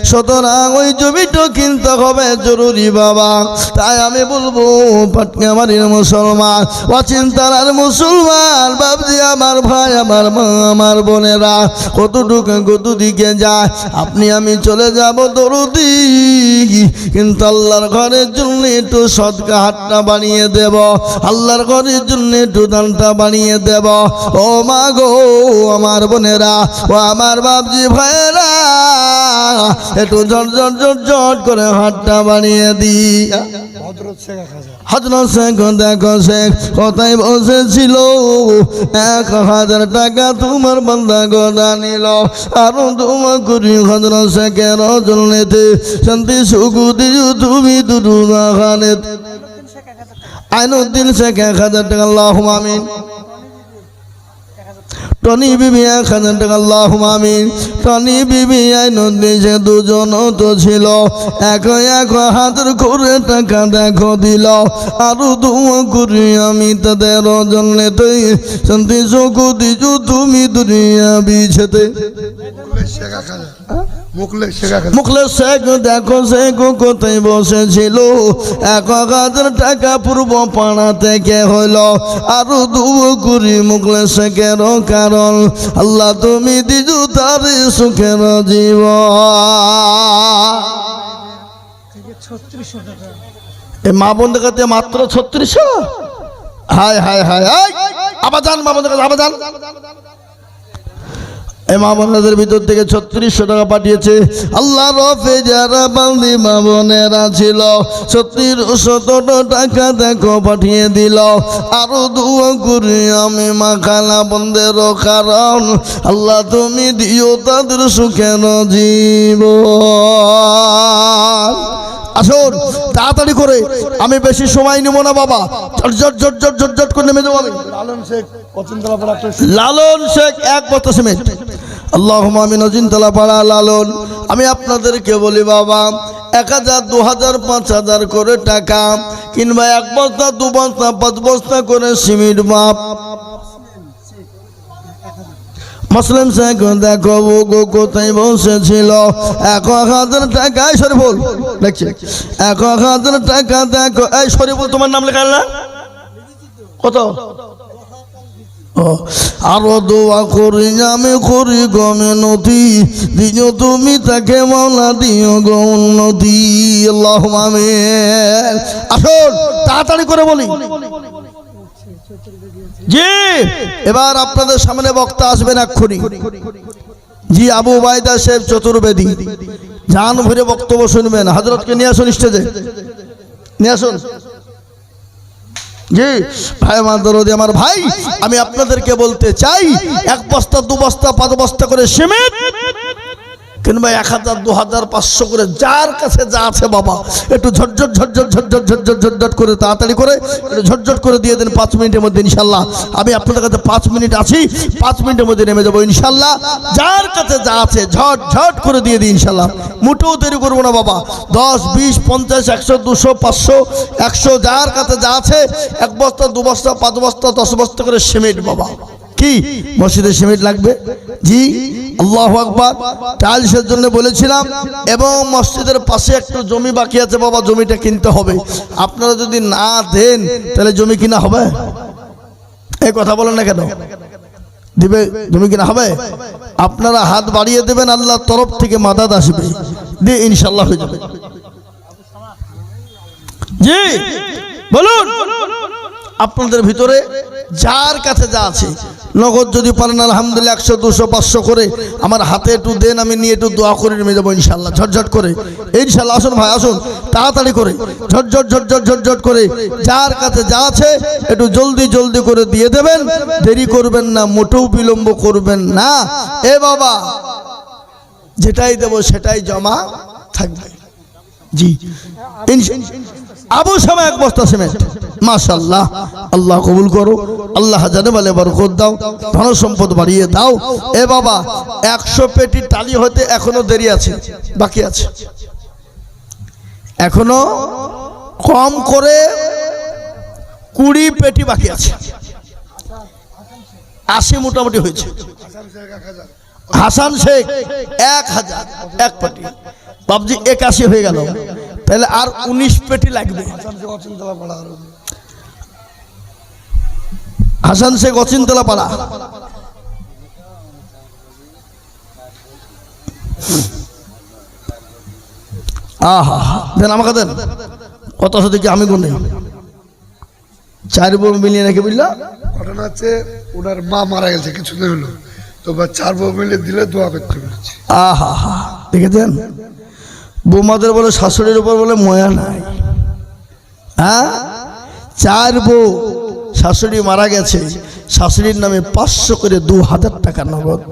সুতরাং ওই জমিটা কিনতে হবে জরুরি বাবা। তাই আমি বলবো পাটকামারির মুসলমান, অচিন্তার মুসলমান, বাবজি আমার ভাই, আমার মা, আমার বোনেরা, কত দিকে যায়, আপনি আমি চলে যাব দরদি, কিন্তু আল্লাহর ঘরের জন্য একটু সদকা হাতটা বানিয়ে দেব, আল্লাহর ঘরের জন্য একটু দানটা বানিয়ে দেব। ও মা গো, আমার বোনেরা, ও আমার বাপজি ভাইরা, একটু ঝট করে হাতটা বানিয়ে দি। হযরত শেখ খাজা, হযরত শেখ দেখো শেখ কোথায় বসেছিল, 1000 টাকা তোমার বান্দা গোদা নিল, আরো তোমার করি হযরত শেখের জন্যতে শান্তি সুখ দিও তুমি দুরুদা খানে। আইনুদ্দিন শেখ 1000 টাকা, আল্লাহুম্মা আমিন। টনি বিবি 1000 টাকা, আল্লাহুম্মা আমিন। টনি বিবি আইনুদ্দিন শেখ দুজন তো ছিল, এক হাতের করে টাকা দেখো দিল, আরো দোয়া করি আমি তাদের জন্যতে শান্তি সুখ দিও তুমি দুনিয়া বিছেতে। শেখ খাজা, মুখলে শেখ খাজা, মুখলেস শেখ দেখো শেখ কোথায় বসেছিল, 1000 টাকা পূর্ব পাড়া থেকে হইল, আরো দোয়া করি মুখলেস শেখের কারণ আল্লাহ তুমি দিজু তার সুখের জীবন। 3600 টাকা। এই মা বোনদের কাছে মাত্র 3600। হায় হায় হায় হায়, আবার যান মা বোনদের কাছে, আবার যান। এই মা বোনদের ভিতর থেকে 3600 টাকা পাঠিয়েছে আল্লাহ রফে, যারা বান্দি মা বোনেরা ছিল 3600 টাকা দেখো পাঠিয়ে দিল। আরো দোয়া করি আমি মা খালা বন্ধের কারণ আল্লাহ তুমি দিও তাদের সুখের জীবন। আসুন তাড়াতাড়ি করে, আমি বেশি সময় নেব না বাবা, ঝটঝট করে নেমে যাবো আমি। লালন শেখ পছন্দলা পড়া, লালন শেখ 1 বস্তা সিমেন্ট, আল্লাহুম্মা আমিন। অজিনতলা পাড়া লালন। আমি আপনাদেরকে বলি বাবা, 1000, 2000, 5000 করে টাকা কিংবা 1 বস্তা, 2 বস্তা, 5 বস্তা করে সিমেন্ট মাপ। মুসলিম শেখ দেখো গো কোথায় বসেছিল, 1000 টাকা, এই শরীফুল দেখছি, 1000 টাকা দেখো, এই শরীফুল তোমার নাম লেখা না কত? আরো দোয়া করি আমি করি গমে নদী, দিও তুমি তাকে মাওলা দিও গো উন্নতি, আল্লাহুম্মা আমিন। আসুন তাড়াতাড়ি করে বলি। জি এবার আপনাদের সামনে বক্তা আসবেন এক্ষুনি, জি আবু উবাইদা সাহেব চতুর্বেদী, জান ভরে বক্তব্য শুনবেন। হযরতকে নিয়ে আসুন স্টেজে, নিয়ে আসুন। জি ভাই আমার দরদি, আমার ভাই, আমি আপনাদেরকে বলতে চাই 1 বস্তা, 2 বস্তা, 5 বস্তা করে সিমেন্ট কিংবা 1000 2000 500 করে যার কাছে যা আছে বাবা একটু ঝটঝট ঝটঝট ঝটঝট ঝটঝট ঝটঝট করে তাড়াতাড়ি করে একটু ঝটঝট করে দিয়ে দেন 5 মিনিটের মধ্যে ইনশাআল্লাহ। আমি আপনাদের কাছে 5 মিনিট আছি, 5 মিনিটের মধ্যে নেমে যাবো ইনশাআল্লাহ। যার কাছে যা আছে ঝট ঝট করে দিয়ে দিই ইনশাআল্লাহ, মোটেও দেরি করবো না বাবা। 10 20 50 100 200 500 100 যার কাছে যা আছে 1 বস্তা 2 বস্তা 5 বস্তা 10 বস্তা করে সিমেন্ট বাবা। কি মসজিদে সিমেন্ট লাগবে? জি, আল্লাহু আকবার। টাইলসের জন্য বলেছিলাম, এবং মসজিদের পাশে একটু জমি বাকি আছে বাবা, জমিটা কিনতে হবে। আপনারা যদি না দেন তাহলে জমি কিনা হবে? এই কথা বলেন না কেন? দিবে, জমি কিনা হবে? আপনারা হাত বাড়িয়ে দেবেন, আল্লাহর তরফ থেকে মাদাদ আসবে, দিয়ে ইনশাআল্লাহ হয়ে যাবে। জি বলুন, আপনাদের ভিতরে যার কাছে যা আছে নগদ যদি পারেন আলহামদুলিল্লাহ 100 200 500 করে আমার হাতে একটু দেন, আমি নিয়ে একটু দোয়া করে নেমে যাবো ইনশাআল্লাহ, ঝটঝট করে ইনশাআল্লাহ। আসুন ভাই আসুন, তাড়াতাড়ি করে ঝটঝট ঝটঝট ঝটঝট করে যার কাছে যা আছে একটু জলদি জলদি করে দিয়ে দেবেন, দেরি করবেন না, মোটেও বিলম্ব করবেন না। এ বাবা, যেটাই দেবো সেটাই জমা থাকবে। জি আবু শামা 1 বস্তা সিমেন্ট, মাশাআল্লাহ, আল্লাহ কবুল করো, আল্লাহ জানে বলে বরকত দাও, ধন সম্পদ বাড়িয়ে দাও। এ বাবা, 100 পেটি টালি হতে এখনো দেরি আছে, বাকি আছে, এখনো কম করে 20 পেটি বাকি আছে। 80 মোটামুটি হয়েছে। হাসান শেখ 1000 1 পেটি, বাবজি 81 হয়ে গেল, তাহলে আর 19 পেটি লাগবে। হাসান শেখ অচিন্তলা পাড়া। আহা, দেন আমাকে দেন। কত আছে কি আমি গুনে 4 বউ মিলিয়ে নাকি বুঝলা? ঘটনা হচ্ছে ওনার মা মারা গেছে কিছুদিন হলো, তো 4 বউ মিলে দিলে দোয়া করতে বলেছে। আহা, দেখেছেন বৌমাদের বলে শাশুড়ির উপর বলে ময়া নাই। হ্যাঁ, 4 বউ, শাশুড়ি মারা গেছে, শাশুড়ির নামে 500 করে 2000 টাকা নগদ।